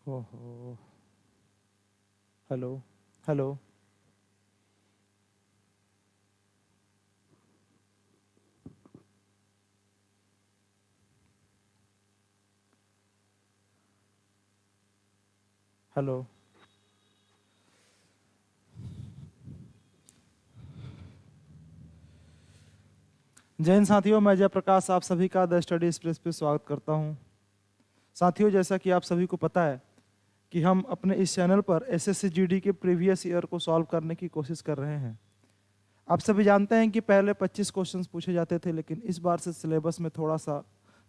ओहो। Hello. Hello. Hello. जय हिंद साथियों, मैं जयप्रकाश आप सभी का द स्टडी एक्सप्रेस पे स्वागत करता हूं। साथियों, जैसा कि आप सभी को पता है कि हम अपने इस चैनल पर एसएससी जीडी के प्रीवियस ईयर को सॉल्व करने की कोशिश कर रहे हैं। आप सभी जानते हैं कि पहले 25 क्वेश्चंस पूछे जाते थे, लेकिन इस बार से सिलेबस में थोड़ा सा,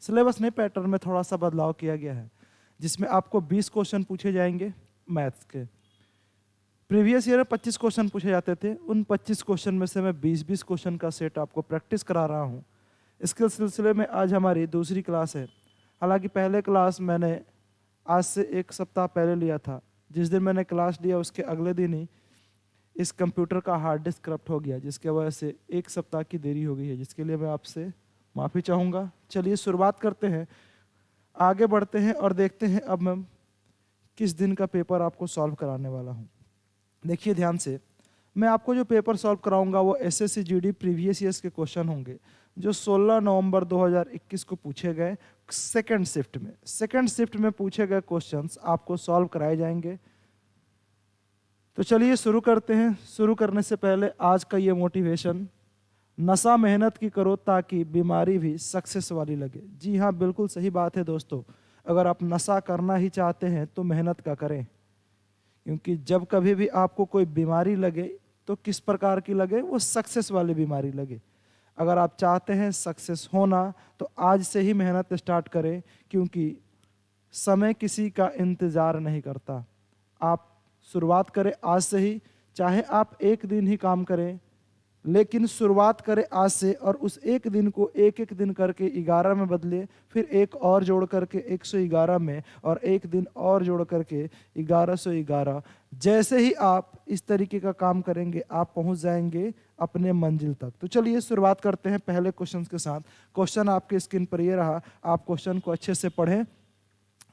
सिलेबस नहीं पैटर्न में थोड़ा सा बदलाव किया गया है, जिसमें आपको 20 क्वेश्चन पूछे जाएंगे मैथ्स के। प्रीवियस ईयर में 25 क्वेश्चन पूछे जाते थे, उन 25 क्वेश्चन में से मैं 20-20 क्वेश्चन का सेट आपको प्रैक्टिस करा रहा हूँ। इसके सिलसिले में आज हमारी दूसरी क्लास है। हालांकि पहले क्लास मैंने आज से एक सप्ताह पहले लिया था। जिस दिन मैंने क्लास लिया उसके अगले दिन ही इस कंप्यूटर का हार्ड डिस्क करप्ट हो गया, जिसके वजह से एक सप्ताह की देरी हो गई है, जिसके लिए मैं आपसे माफ़ी चाहूँगा। चलिए शुरुआत करते हैं, आगे बढ़ते हैं और देखते हैं अब मैं किस दिन का पेपर आपको सॉल्व कराने वाला हूँ। देखिए ध्यान से, मैं आपको जो पेपर सॉल्व कराऊंगा वो एसएससी जीडी प्रीवियस ईयर्स के क्वेश्चन होंगे, जो 16 नवंबर 2021 को पूछे गए सेकंड शिफ्ट में। सेकंड शिफ्ट में पूछे गए क्वेश्चंस आपको सॉल्व कराए जाएंगे। तो चलिए शुरू करते हैं। शुरू करने से पहले आज का ये मोटिवेशन, नशा मेहनत की करो ताकि बीमारी भी सक्सेस वाली लगे। जी हाँ, बिल्कुल सही बात है दोस्तों। अगर आप नशा करना ही चाहते हैं तो मेहनत का करें, क्योंकि जब कभी भी आपको कोई बीमारी लगे तो किस प्रकार की लगे, वो सक्सेस वाली बीमारी लगे। अगर आप चाहते हैं सक्सेस होना तो आज से ही मेहनत स्टार्ट करें, क्योंकि समय किसी का इंतज़ार नहीं करता। आप शुरुआत करें आज से ही, चाहे आप एक दिन ही काम करें, लेकिन शुरुआत करें आज से और उस एक दिन को एक एक दिन करके 11 में बदले, फिर एक और जोड़ करके 111 में, और एक दिन और जोड़ करके 1111। जैसे ही आप इस तरीके का काम करेंगे आप पहुंच जाएंगे अपने मंजिल तक। तो चलिए शुरुआत करते हैं पहले क्वेश्चन के साथ। क्वेश्चन आपके स्क्रीन पर ये रहा, आप क्वेश्चन को अच्छे से पढ़ें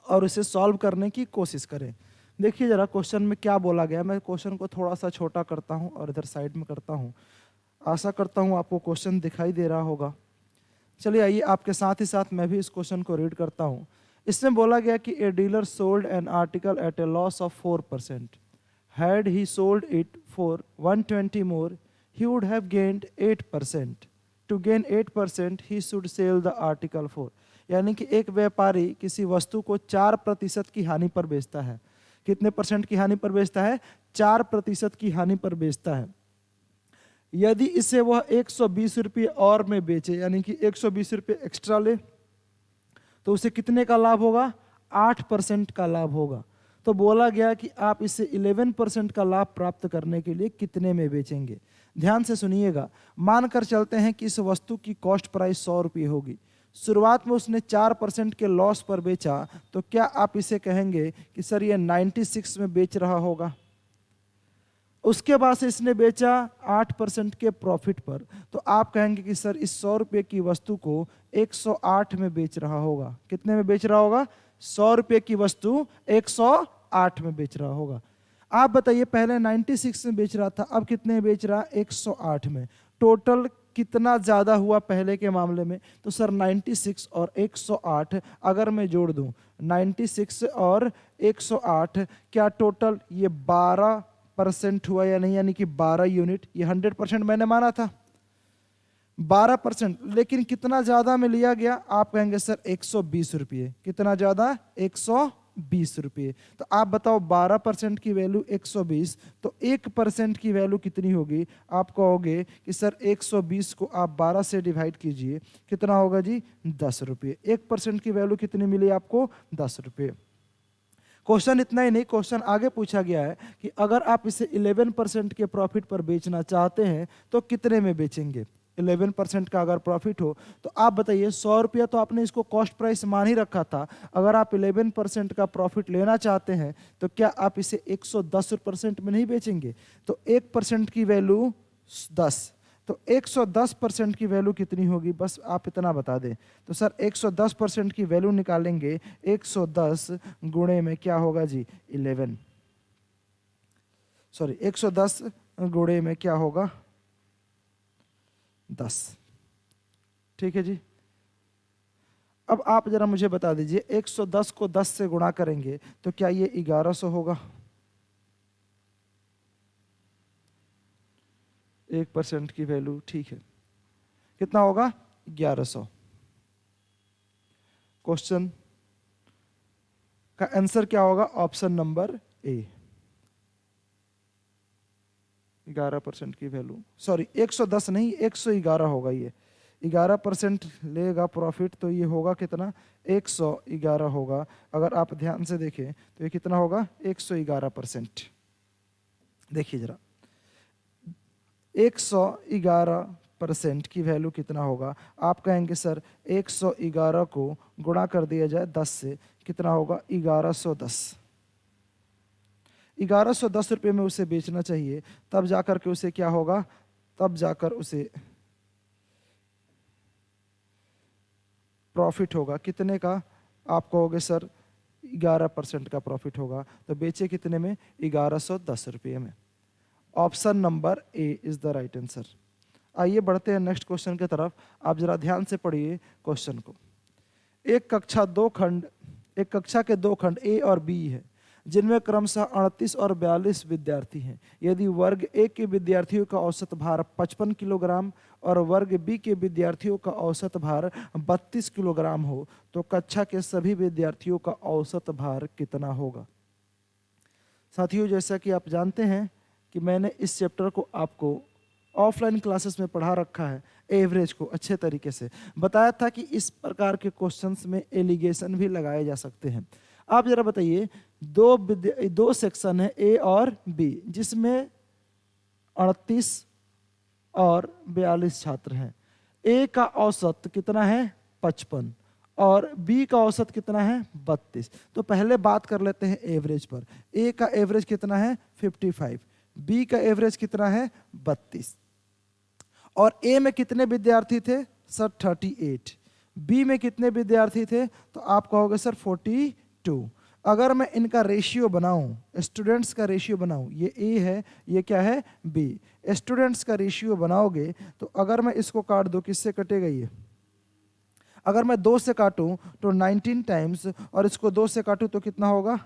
और इसे सॉल्व करने की कोशिश करें। देखिए जरा क्वेश्चन में क्या बोला गया। मैं क्वेश्चन को थोड़ा सा छोटा करता हूं और इधर साइड में करता हूं। आशा करता हूं आपको क्वेश्चन दिखाई दे रहा होगा। चलिए आइए आपके साथ ही साथ मैं भी इस क्वेश्चन को रीड करता हूं। इसमें बोला गया कि a dealer sold an article at a loss of 4%। Had he sold it for 120 more, he would have gained 8%। To gain 8% he should sell the article for. यानी कि एक व्यापारी किसी वस्तु को 4% की हानि पर बेचता है। कितने परसेंट की हानि पर बेचता है? 4% की हानि पर बेचता है। यदि इसे वह 120 रुपये और में बेचे, यानी कि 120 रुपये एक्स्ट्रा ले, तो उसे कितने का लाभ होगा? 8% का लाभ होगा। तो बोला गया कि आप इसे 11% का लाभ प्राप्त करने के लिए कितने में बेचेंगे। ध्यान से सुनिएगा। मानकर चलते हैं कि इस वस्तु की कॉस्ट प्राइस 100 रुपये होगी। शुरुआत में उसने 4% के लॉस पर बेचा, तो क्या आप इसे कहेंगे कि सर ये 96 में बेच रहा होगा? उसके बाद से इसने बेचा 8% के प्रॉफिट पर, तो आप कहेंगे कि सर इस 100 रुपये की वस्तु को 108 में बेच रहा होगा। कितने में बेच रहा होगा? 100 रुपये की वस्तु 108 में बेच रहा होगा। आप बताइए, पहले 96 में बेच रहा था, अब कितने में बेच रहा? 108 में। टोटल कितना ज्यादा हुआ पहले के मामले में? तो सर 96 और 108 अगर मैं जोड़ दूं, 96 और 108, क्या टोटल ये 12% हुआ या नहीं? यानी कि 12 यूनिट। ये 100% मैंने माना था 12%, लेकिन कितना ज्यादा में लिया गया? आप कहेंगे सर 120 रुपये। कितना ज्यादा? 120 रुपये। तो आप बताओ 12% की वैल्यू 120, तो 1% की वैल्यू कितनी होगी? आप कहोगे कि सर 120 को आप 12 से डिवाइड कीजिए, कितना होगा जी? 10 रुपये। 1% की वैल्यू कितनी मिली आपको? 10 रुपये। क्वेश्चन इतना ही नहीं, क्वेश्चन आगे पूछा गया है कि अगर आप इसे 11% के प्रॉफिट पर बेचना चाहते हैं तो कितने में बेचेंगे? 11% का अगर प्रॉफिट हो तो आप बताइए, 100 रुपया तो आपने इसको कॉस्ट प्राइस मान ही रखा था। अगर आप 11% का प्रॉफिट लेना चाहते हैं तो क्या आप इसे 110% में नहीं बेचेंगे? तो 1% की वैल्यू 10, तो 110% की वैल्यू कितनी होगी, बस आप इतना बता दें। तो सर 110% की वैल्यू निकालेंगे, 110 गुणे में क्या होगा जी 11, सॉरी 110 गुणे में क्या होगा 10। ठीक है जी। अब आप जरा मुझे बता दीजिए 110 को 10 से गुणा करेंगे तो क्या ये 1100 होगा? 1% की वैल्यू, ठीक है, कितना होगा 1100। क्वेश्चन का आंसर क्या होगा? ऑप्शन नंबर ए, 11% की वैल्यू, सॉरी 110 नहीं 111 होगा। ये 11% लेगा प्रॉफिट तो ये होगा कितना 111 होगा। अगर आप ध्यान से देखें तो ये कितना होगा 111%। देखिए जरा 111% की वैल्यू कितना होगा? आप कहेंगे सर 111 को गुणा कर दिया जाए 10 से, कितना होगा 1110। 1110 रुपये में उसे बेचना चाहिए, तब जाकर के उसे क्या होगा, तब जाकर उसे प्रॉफिट होगा। कितने का? आप कहोगे सर 11% का प्रॉफिट होगा। तो बेचे कितने में? 1110 रुपये में। Option number A is the right answer. आइए बढ़ते हैं नेक्स्ट क्वेश्चन की तरफ। आप जरा ध्यान से पढ़िए क्वेश्चन को। एक कक्षा के दो खंड ए और बी है, जिनमें क्रमशः 38 और 42 विद्यार्थी हैं। यदि वर्ग ए के विद्यार्थियों का औसत भार 55 किलोग्राम और वर्ग बी के विद्यार्थियों का औसत भार 32 किलोग्राम हो, तो कक्षा के सभी विद्यार्थियों का औसत भार कितना होगा? साथियों, जैसा कि आप जानते हैं कि मैंने इस चैप्टर को आपको ऑफलाइन क्लासेस में पढ़ा रखा है, एवरेज को अच्छे तरीके से बताया था कि इस प्रकार के क्वेश्चंस में एलिगेशन भी लगाए जा सकते हैं। आप जरा बताइए, दो सेक्शन है ए और बी, जिसमें 38 और 42 छात्र हैं। ए का औसत कितना है 55 और बी का औसत कितना है 32। तो पहले बात कर लेते हैं एवरेज पर। ए का एवरेज कितना है 55, बी का एवरेज कितना है 32। और ए में कितने विद्यार्थी थे सर 38, बी में कितने विद्यार्थी थे तो आप कहोगे सर 42। अगर मैं इनका रेशियो बनाऊं, स्टूडेंट्स का रेशियो बनाऊं, ये ए है, ये क्या है बी, स्टूडेंट्स का रेशियो बनाओगे तो अगर मैं इसको काट दूं, किससे कटेगा ये? अगर मैं 2 से काटूं तो 19 टाइम्स, और इसको 2 से काटूं तो कितना होगा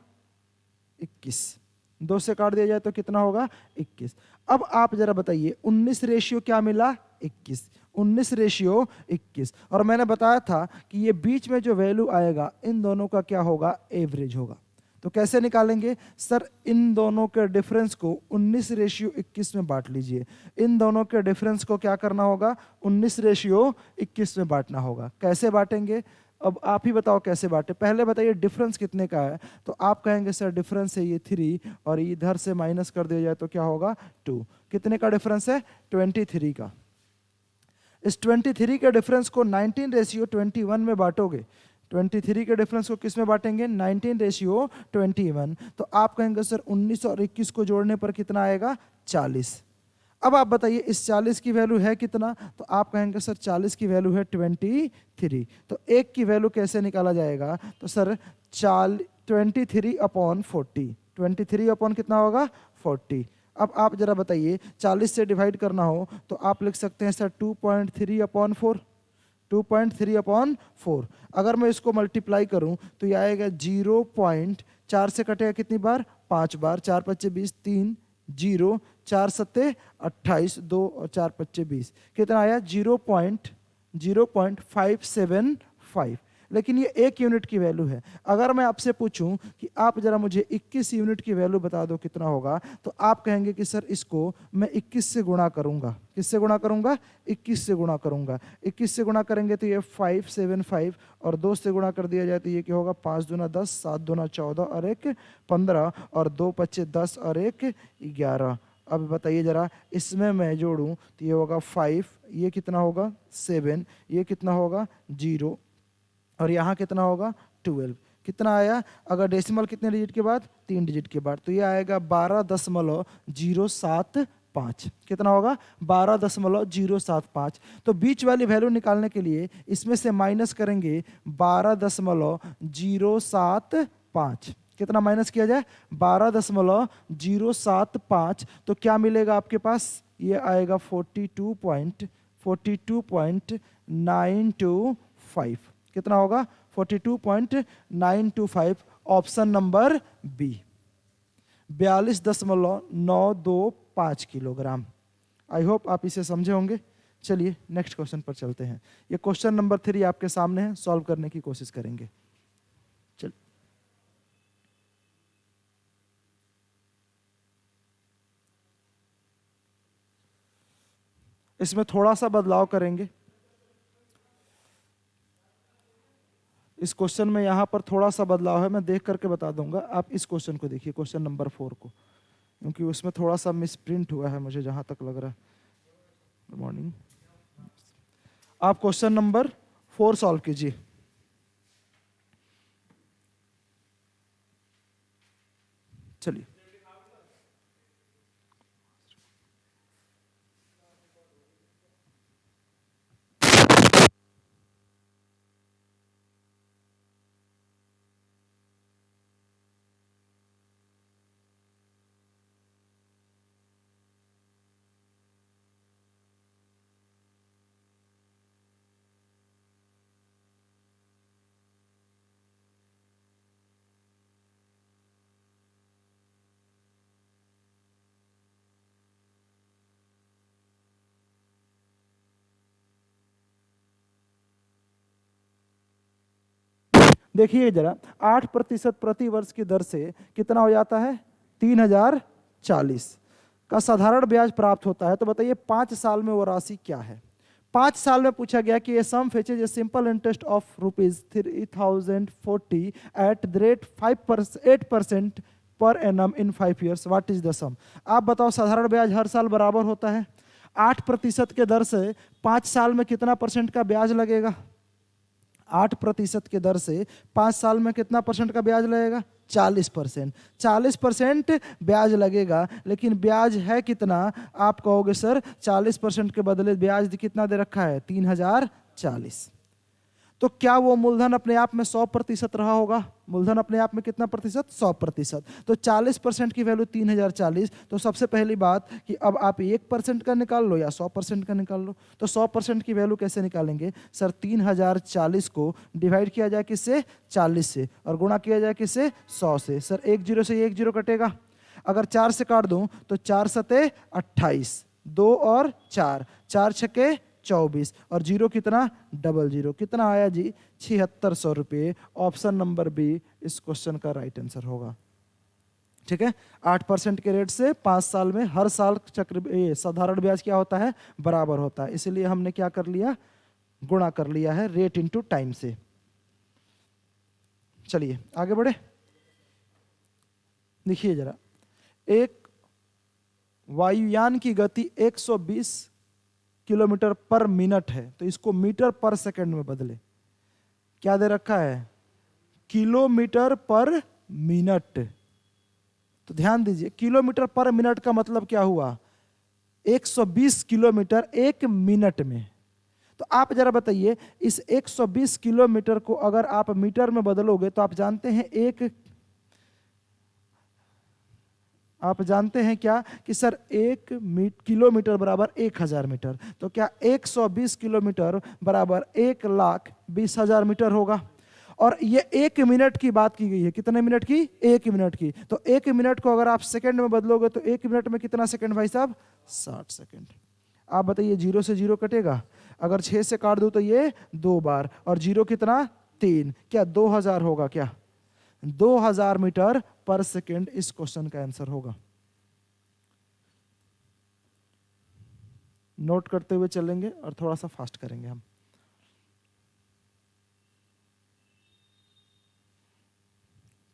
21। 2 से काट दिया जाए तो कितना होगा 21। अब आप जरा बताइए 19 रेशियो क्या मिला 21, 19 रेशियो 21। और मैंने बताया था कि ये बीच में जो वैल्यू आएगा इन दोनों का क्या होगा एवरेज होगा। तो कैसे निकालेंगे सर? इन दोनों के डिफरेंस को 19 रेशियो 21 में बांट लीजिए। इन दोनों के डिफरेंस को क्या करना होगा 19 रेशियो 21 में बांटना होगा। कैसे बांटेंगे? अब आप ही बताओ कैसे बांटे। पहले बताइए डिफरेंस कितने का है, तो आप कहेंगे सर डिफरेंस है ये 3 और इधर से माइनस कर दिया जाए तो क्या होगा 2। कितने का डिफरेंस है 23 का। इस 23 के डिफरेंस को 19 रेशियो 21 में बांटोगे। 23 के डिफरेंस को किस में बांटेंगे 19 रेशियो 21। तो आप कहेंगे सर 19 और 21 को जोड़ने पर कितना आएगा 40। अब आप बताइए इस 40 की वैल्यू है कितना, तो आप कहेंगे सर 40 की वैल्यू है 23। तो एक की वैल्यू कैसे निकाला जाएगा? तो सर 23 अपॉन 40, 23 अपॉन कितना होगा 40। अब आप जरा बताइए 40 से डिवाइड करना हो तो आप लिख सकते हैं सर 2.3 अपॉन 4, 2.3 अपॉन 4। अगर मैं इसको मल्टीप्लाई करूं तो ये आएगा 0.4 से कटेगा कितनी बार 5 बार, 4 पच्चे 20, 3 0, 4 सत्ते 28, 2 और 4 पच्चे 20, कितना आया 0.575। लेकिन ये 1 यूनिट की वैल्यू है। अगर मैं आपसे पूछूं कि आप जरा मुझे 21 यूनिट की वैल्यू बता दो कितना होगा, तो आप कहेंगे कि सर इसको मैं 21 से गुणा करूंगा। किससे गुणा करूंगा 21 से गुणा करूंगा। 21 से गुणा करेंगे तो ये 575 और 2 से गुणा कर दिया जाए तो ये क्या होगा 5 दूना 10, 7 दूना 14 और 1 15 और 2 पच्चे 10 और 1 11। अब बताइए जरा इसमें मैं जोड़ूं तो ये होगा 5, ये कितना होगा 7, ये कितना होगा 0 और यहाँ कितना होगा 12। कितना आया? अगर डेसिमल कितने डिजिट के बाद 3 डिजिट के बाद, तो ये आएगा 12.07 5। कितना होगा? 12.075। तो बीच वाली वैल्यू निकालने के लिए इसमें से माइनस करेंगे 12.075। कितना माइनस किया जाए? 12.075। तो क्या मिलेगा आपके पास? ये आएगा 42.925। कितना होगा? 42.925। Option number B, 42.925 kilogram. I hope आप इसे समझे होंगे। चलिए नेक्स्ट क्वेश्चन पर चलते हैं। ये क्वेश्चन नंबर 3 आपके सामने है, सॉल्व करने की कोशिश करेंगे। चल, इसमें थोड़ा सा बदलाव करेंगे। इस क्वेश्चन में यहां पर थोड़ा सा बदलाव है, मैं देख करके बता दूंगा। आप इस क्वेश्चन को देखिए, क्वेश्चन नंबर 4 को, क्योंकि उसमें थोड़ा सा मिसप्रिंट हुआ है मुझे जहां तक लग रहा है। Good morning. आप क्वेश्चन नंबर 4 सॉल्व कीजिए। चलिए, देखिए जरा, 8% प्रति वर्ष की दर से कितना हो जाता है? 3040 का साधारण ब्याज प्राप्त होता है। तो बताइए 5 साल में वो राशि क्या है? 5 साल में पूछा गया कि a sum fetches a simple interest of ₹3040 at the rate 8% per annum in 5 years. What is the sum? आप बताओ, साधारण ब्याज हर साल बराबर होता है। 8% के दर से 5 साल में कितना परसेंट का ब्याज लगेगा? 8% के दर से 5 साल में कितना परसेंट का ब्याज लगेगा? 40%। 40% ब्याज लगेगा, लेकिन ब्याज है कितना? आप कहोगे सर 40% के बदले ब्याज कितना दे रखा है? 3040। तो क्या वो मूलधन अपने आप में 100% रहा होगा? मूलधन अपने आप में कितना प्रतिशत? 100%। तो 40% की वैल्यू 3040। तो सबसे पहली बात कि अब आप 1% का निकाल लो या 100% का निकाल लो। तो 100% की वैल्यू कैसे निकालेंगे सर? 3040 को डिवाइड किया जाए किससे? 40 से, और गुणा किया जाए किससे? 100 से। सर 1 जीरो से 1 जीरो कटेगा। अगर 4 से काट दूं तो 4 सते 28, 2 और 4, 4 छके 24, और जीरो कितना? Double zero. कितना आया जी? 7600 रुपये। ऑप्शन नंबर बी इस क्वेश्चन का राइट आंसर होगा। ठीक है, 8% के रेट से 5 साल में हर साल साधारण ब्याज क्या होता है? बराबर होता है। इसलिए हमने क्या कर लिया? गुणा कर लिया है रेट इंटू टाइम से। चलिए आगे बढ़े। देखिए जरा, एक वायुयान की गति 120 किलोमीटर पर मिनट है, तो इसको मीटर पर सेकंड में बदले। क्या दे रखा है? किलोमीटर पर मिनट। तो ध्यान दीजिए, किलोमीटर पर मिनट का मतलब क्या हुआ? 120 किलोमीटर 1 मिनट में। तो आप जरा बताइए, इस 120 किलोमीटर को अगर आप मीटर में बदलोगे तो आप जानते हैं क्या कि सर 1 किलोमीटर बराबर 1000 मीटर। तो क्या 120 किलोमीटर बराबर 1,20,000 मीटर होगा? और ये 1 मिनट की बात की गई है। कितने मिनट की? 1 मिनट की। तो 1 मिनट को अगर आप सेकंड में बदलोगे तो 1 मिनट में कितना सेकंड भाई साहब? 60 सेकंड। आप बताइए, जीरो से जीरो कटेगा। अगर 6 से काट दूं तो ये 2 बार, और जीरो कितना? 3। क्या 2000 होगा? क्या 2000 मीटर पर सेकंड इस क्वेश्चन का आंसर होगा। नोट करते हुए चलेंगे और थोड़ा सा फास्ट करेंगे हम।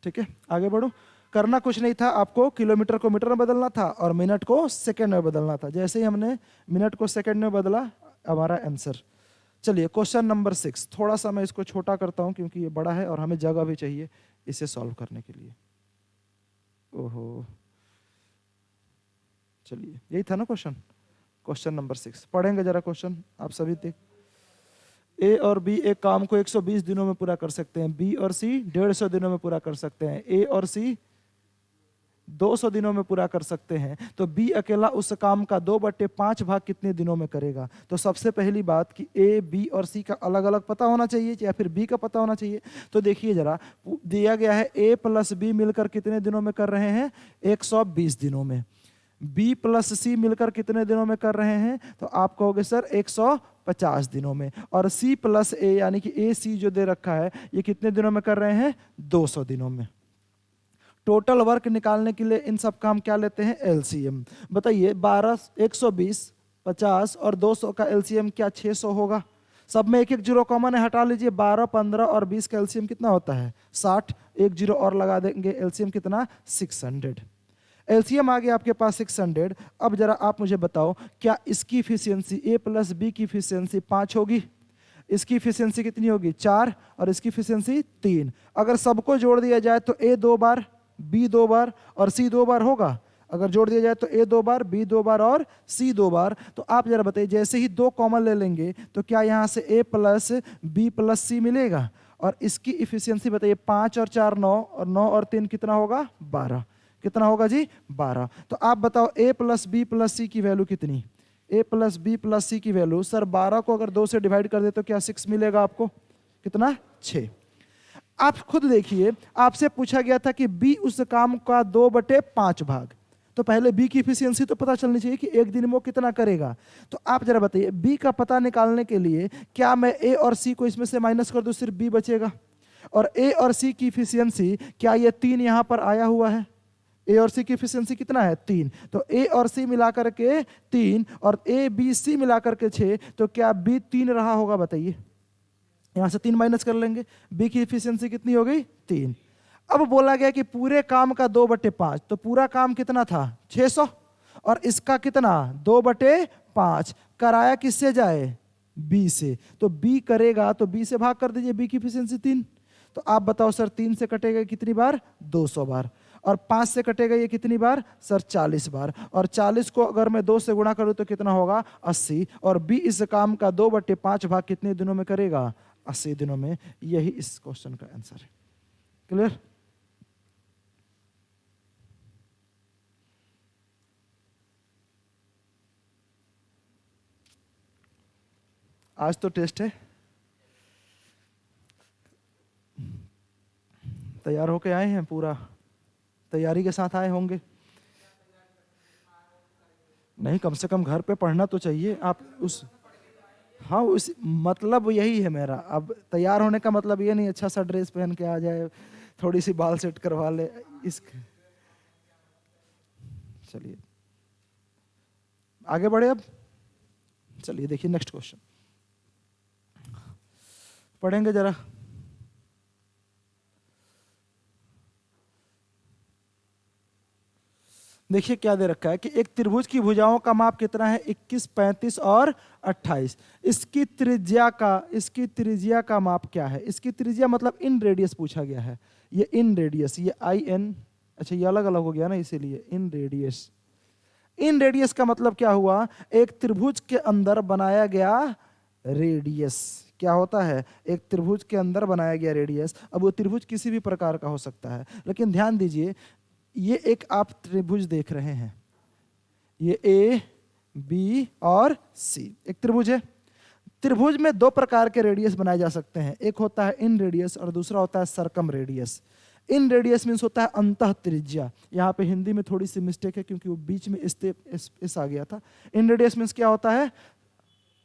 ठीक है, आगे बढ़ो। करना कुछ नहीं था, आपको किलोमीटर को मीटर में बदलना था और मिनट को सेकंड में बदलना था। जैसे ही हमने मिनट को सेकंड में बदला, हमारा आंसर। चलिए क्वेश्चन नंबर 6। थोड़ा सा मैं इसको छोटा करता हूं क्योंकि ये बड़ा है और हमें जगह भी चाहिए इसे सॉल्व करने के लिए। ओहो, चलिए यही था ना क्वेश्चन, क्वेश्चन नंबर 6 पढ़ेंगे जरा क्वेश्चन आप सभी देख। ए और बी एक काम को 120 दिनों में पूरा कर सकते हैं, बी और सी 150 दिनों में पूरा कर सकते हैं, ए और सी 200 दिनों में पूरा कर सकते हैं, तो बी अकेला उस काम का 2/5 भाग कितने दिनों में करेगा। तो सबसे पहली बात कि ए बी और सी का अलग अलग पता होना चाहिए या फिर बी का पता होना चाहिए। तो देखिए जरा, दिया गया है ए प्लस बी मिलकर कितने दिनों में कर रहे हैं, 120 दिनों में। बी प्लस सी मिलकर कितने दिनों में कर रहे हैं, तो आप कहोगे सर 150 दिनों में। और सी प्लस ए यानी कि ए सी जो दे रखा है ये कितने दिनों में कर रहे हैं, 200 दिनों में। टोटल वर्क निकालने के लिए इन सब का हम क्या लेते हैं, एलसीएम। बताइए 12, 120, 50 और 200 का एलसीएम क्या 600 होगा। सब में एक एक जीरो कॉमन है, हटा लीजिए। 12, 15 और 20 का एलसीएम कितना होता है, 60। एक जीरो और लगा देंगे, एलसीएम कितना, 600। एलसीएम आ गया आपके पास 600। अब जरा आप मुझे बताओ, क्या इसकी इफिशियंसी ए प्लस बी की इफिशियंसी 5 होगी, इसकी इफिशियंसी कितनी होगी, 4, और इसकी इफिशियंसी 3। अगर सबको जोड़ दिया जाए तो ए 2 बार, बी 2 बार और सी 2 बार होगा। अगर जोड़ दिया जाए तो ए 2 बार, बी 2 बार और सी 2 बार। तो आप जरा बताइए, जैसे ही 2 कॉमन ले लेंगे तो क्या यहां से ए प्लस बी प्लस सी मिलेगा। और इसकी इफिशियंसी बताइए, 5 और 4 9, और 9 और 3 कितना होगा, 12। कितना होगा जी, 12। तो आप बताओ ए प्लस बी प्लस सी की वैल्यू कितनी, ए प्लस बी प्लस सी की वैल्यू सर 12 को अगर 2 से डिवाइड कर दे तो क्या 6 मिलेगा आपको, कितना, 6। आप खुद देखिए, आपसे पूछा गया था कि बी उस काम का 2/5 भाग, तो पहले बी की इफिशियंसी तो पता चलनी चाहिए कि एक दिन में वो कितना करेगा। तो आप जरा बताइए, बी का पता निकालने के लिए क्या मैं ए और सी को इसमें से माइनस कर दूं, सिर्फ बी बचेगा। और ए और सी की इफिशियंसी क्या ये 3 यहां पर आया हुआ है, ए और सी की इफिशियंसी कितना है, 3। तो ए और सी मिलाकर के 3 और ए बी सी मिलाकर के 6, तो क्या बी 3 रहा होगा, बताइए। यहां से 3 माइनस कर लेंगे, बी की इफिशियंसी कितनी हो गई, 3। अब बोला गया कि पूरे काम का 2/5, तो पूरा काम कितना था, 600, और इसका कितना, 2/5। कराया किससे जाए, बी से। तो बी करेगा तो बी से भाग कर दीजिए, बी की इफिशियंसी 3। तो आप बताओ सर, 3 से कटेगा कितनी बार, 200 बार। और 5 से कटेगा ये कितनी बार, सर 40 बार। और 40 को अगर मैं 2 से गुणा करूं तो कितना होगा, 80। और बी इस काम का 2/5 भाग कितने दिनों में करेगा, 80 दिनों में। यही इस क्वेश्चन का आंसर है। क्लियर। आज तो टेस्ट है, तैयार होके आए हैं, पूरा तैयारी के साथ आए होंगे। नहीं, कम से कम घर पे पढ़ना तो चाहिए आप उस, हाँ उस मतलब यही है मेरा। अब तैयार होने का मतलब ये नहीं अच्छा सा ड्रेस पहन के आ जाए, थोड़ी सी बाल सेट करवा ले इस। चलिए आगे बढ़े अब। चलिए देखिए नेक्स्ट क्वेश्चन पढ़ेंगे जरा। देखिए क्या दे रखा है कि एक त्रिभुज की भुजाओं का माप कितना है, 21, 35 और 28। इसकी त्रिज्या का माप क्या है। इसकी त्रिज्या मतलब इन रेडियस पूछा गया है। ये इन रेडियस, ये IN, अच्छा ये अलग अलग हो गया ना इसीलिए इन रेडियस। इन रेडियस का मतलब क्या हुआ, एक त्रिभुज के अंदर बनाया गया रेडियस। क्या होता है, एक त्रिभुज के अंदर बनाया गया रेडियस। अब वो त्रिभुज किसी भी प्रकार का हो सकता है, लेकिन ध्यान दीजिए ये एक आप त्रिभुज देख रहे हैं, ये A, B और C एक त्रिभुज है। त्रिभुज में 2 प्रकार के रेडियस बनाए जा सकते हैं, एक होता है इन रेडियस और दूसरा होता है सरकम रेडियस। इन रेडियस मीन्स होता है अंतः त्रिज्या। यहाँ पे हिंदी में थोड़ी सी मिस्टेक है क्योंकि वो बीच में इस आ गया था। इन रेडियस मीन्स क्या होता है,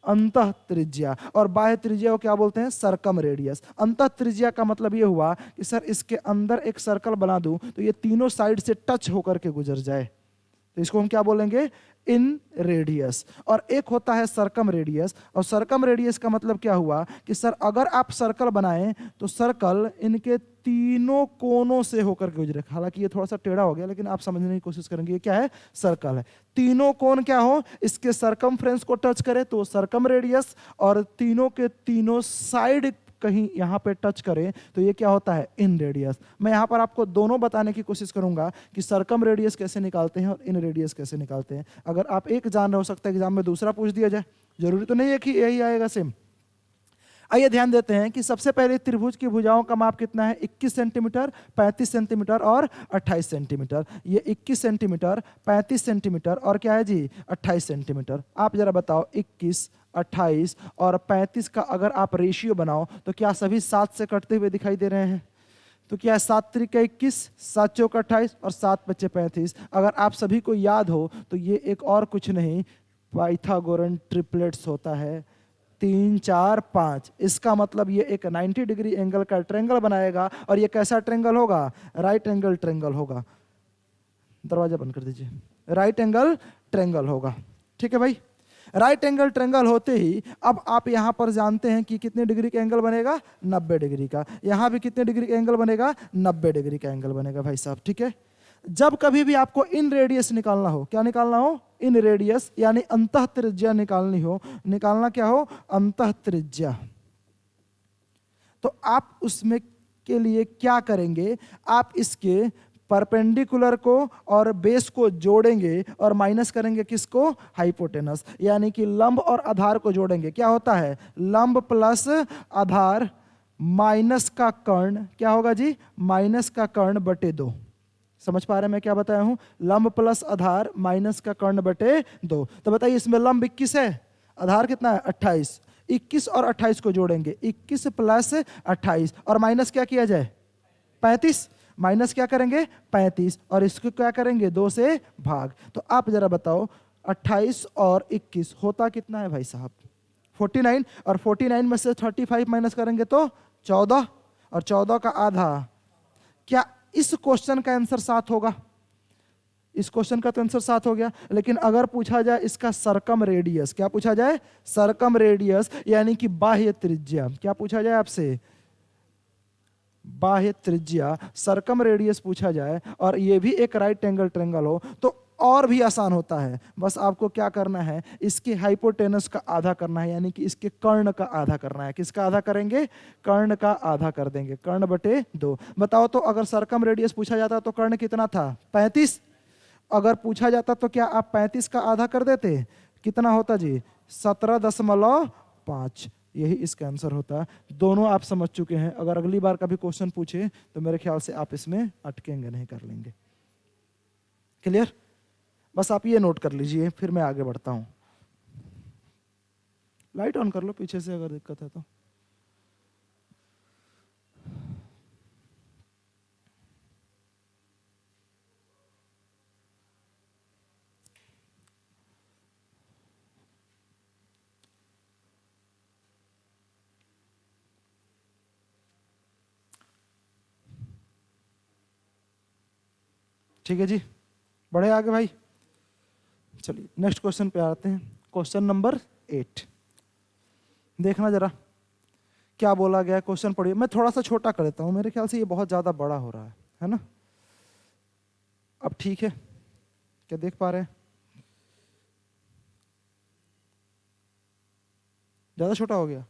अंतः त्रिज्या। और बाह्य त्रिज्या को क्या बोलते हैं, सरकम रेडियस। अंतः त्रिज्या का मतलब ये हुआ कि सर इसके अंदर एक सर्कल बना दूं तो ये तीनों साइड से टच होकर के गुजर जाए, तो इसको हम क्या बोलेंगे, इन रेडियस। और एक होता है सरकम रेडियस। और सरकम रेडियस का मतलब क्या हुआ कि सर अगर आप सर्कल बनाएं तो सर्कल इनके तीनों कोनों से होकर के गुजरे। हालांकि ये थोड़ा सा टेढ़ा हो गया लेकिन आप समझने की कोशिश करेंगे ये क्या है, सर्कल है। तीनों कोन क्या हो, इसके सरकमफ्रेंस को टच करे तो सरकम रेडियस, और तीनों के तीनों साइड कहीं यहाँ पे टच करे तो ये क्या होता है, इन रेडियस। मैं यहाँ पर आपको दोनों बताने की कोशिश करूंगा कि सरकम रेडियस कैसे निकालते हैं और इन रेडियस कैसे निकालते हैं। अगर आप एक जान रहे, हो सकता है एग्जाम में दूसरा पूछ दिया जाए, जरूरी तो नहीं है कि यही आएगा सेम। आइए ध्यान देते हैं कि सबसे पहले त्रिभुज की भुजाओं का माप कितना है, 21 सेंटीमीटर, 35 सेंटीमीटर और 28 सेंटीमीटर। ये 21 सेंटीमीटर, 35 सेंटीमीटर और क्या है जी, 28 सेंटीमीटर। आप जरा बताओ 21, 28 और 35 का अगर आप रेशियो बनाओ तो क्या सभी 7 से कटते हुए दिखाई दे रहे हैं? तो क्या 7 त्रिक 21, 7 चौक 28 और 7 बच्चे 35। अगर आप सभी को याद हो तो ये एक और कुछ नहीं, पाइथागोरन ट्रिपलेट्स होता है, 3, 4, 5। इसका मतलब ये एक 90 डिग्री एंगल का ट्रेंगल बनाएगा और ये कैसा ट्रेंगल होगा, राइट एंगल ट्रेंगल होगा। दरवाजा बंद कर दीजिए, राइट एंगल ट्रेंगल होगा। ठीक है भाई, राइट एंगल ट्रेंगल होते ही अब आप यहां पर जानते हैं कि कितने डिग्री का एंगल बनेगा, 90 डिग्री का। यहां भी कितने डिग्री का एंगल बनेगा, 90 डिग्री का एंगल बनेगा भाई साहब। ठीक है, जब कभी भी आपको इन रेडियस निकालना हो, क्या निकालना हो, इन रेडियस यानी अंतः त्रिज्या निकालनी हो, निकालना क्या हो, अंतः त्रिज्या, तो आप उसमें के लिए क्या करेंगे, आप इसके परपेंडिकुलर को और बेस को जोड़ेंगे और माइनस करेंगे किसको, हाइपोटेनस, यानी कि लंब और आधार को जोड़ेंगे। क्या होता है, लंब प्लस आधार माइनस का कर्ण, क्या होगा जी, माइनस का कर्ण बटे 2। समझ पा रहे हैं मैं क्या बताया हूं, लंब प्लस आधार माइनस का कर्ण बटे 2। तो बताइए इसमें लंब 21 है, आधार कितना है, 28। 21 और 28 को जोड़ेंगे, 21 प्लस 28 और माइनस क्या किया जाए, 35। माइनस क्या करेंगे, 35 और इसको क्या करेंगे, 2 से भाग। तो आप जरा बताओ 28 और 21 होता कितना है भाई साहब, 49। और 49 में से 35 माइनस करेंगे तो 14 और 14 का आधा। क्या इस क्वेश्चन का आंसर 7 होगा, इस क्वेश्चन का तो आंसर 7 हो गया। लेकिन अगर पूछा जाए इसका सरकम रेडियस, क्या पूछा जाए, सरकम रेडियस यानी कि बाह्य त्रिज्या, क्या पूछा जाए आपसे, बाह्य त्रिज्या, सरकम रेडियस पूछा जाए और ये भी एक राइट एंगल ट्रेंगल हो तो और भी आसान होता है। बस आपको क्या करना है, इसके हाइपोटेनस का आधा करना है, यानी कि इसके कर्ण का आधा करना है। किसका आधा करेंगे, कर्ण का आधा कर देंगे, कर्ण बटे 2। बताओ तो अगर सरकम रेडियस पूछा जाता तो कर्ण कितना था, 35। अगर पूछा जाता तो क्या आप 35 का आधा कर देते, कितना होता जी, 17.5। यही इसका आंसर होता है। दोनों आप समझ चुके हैं, अगर अगली बार कभी क्वेश्चन पूछे तो मेरे ख्याल से आप इसमें अटकेंगे नहीं, कर लेंगे। क्लियर, बस आप ये नोट कर लीजिए, फिर मैं आगे बढ़ता हूं। लाइट ऑन कर लो पीछे से अगर दिक्कत है तो। ठीक है जी, बढ़े आगे भाई। चलिए नेक्स्ट क्वेश्चन पे आते हैं, क्वेश्चन नंबर 8। देखना जरा क्या बोला गया है, क्वेश्चन पढ़िए। मैं थोड़ा सा छोटा कर देता हूं, मेरे ख्याल से ये बहुत ज्यादा बड़ा हो रहा है ना। अब ठीक है, क्या देख पा रहे हैं, ज्यादा छोटा हो गया,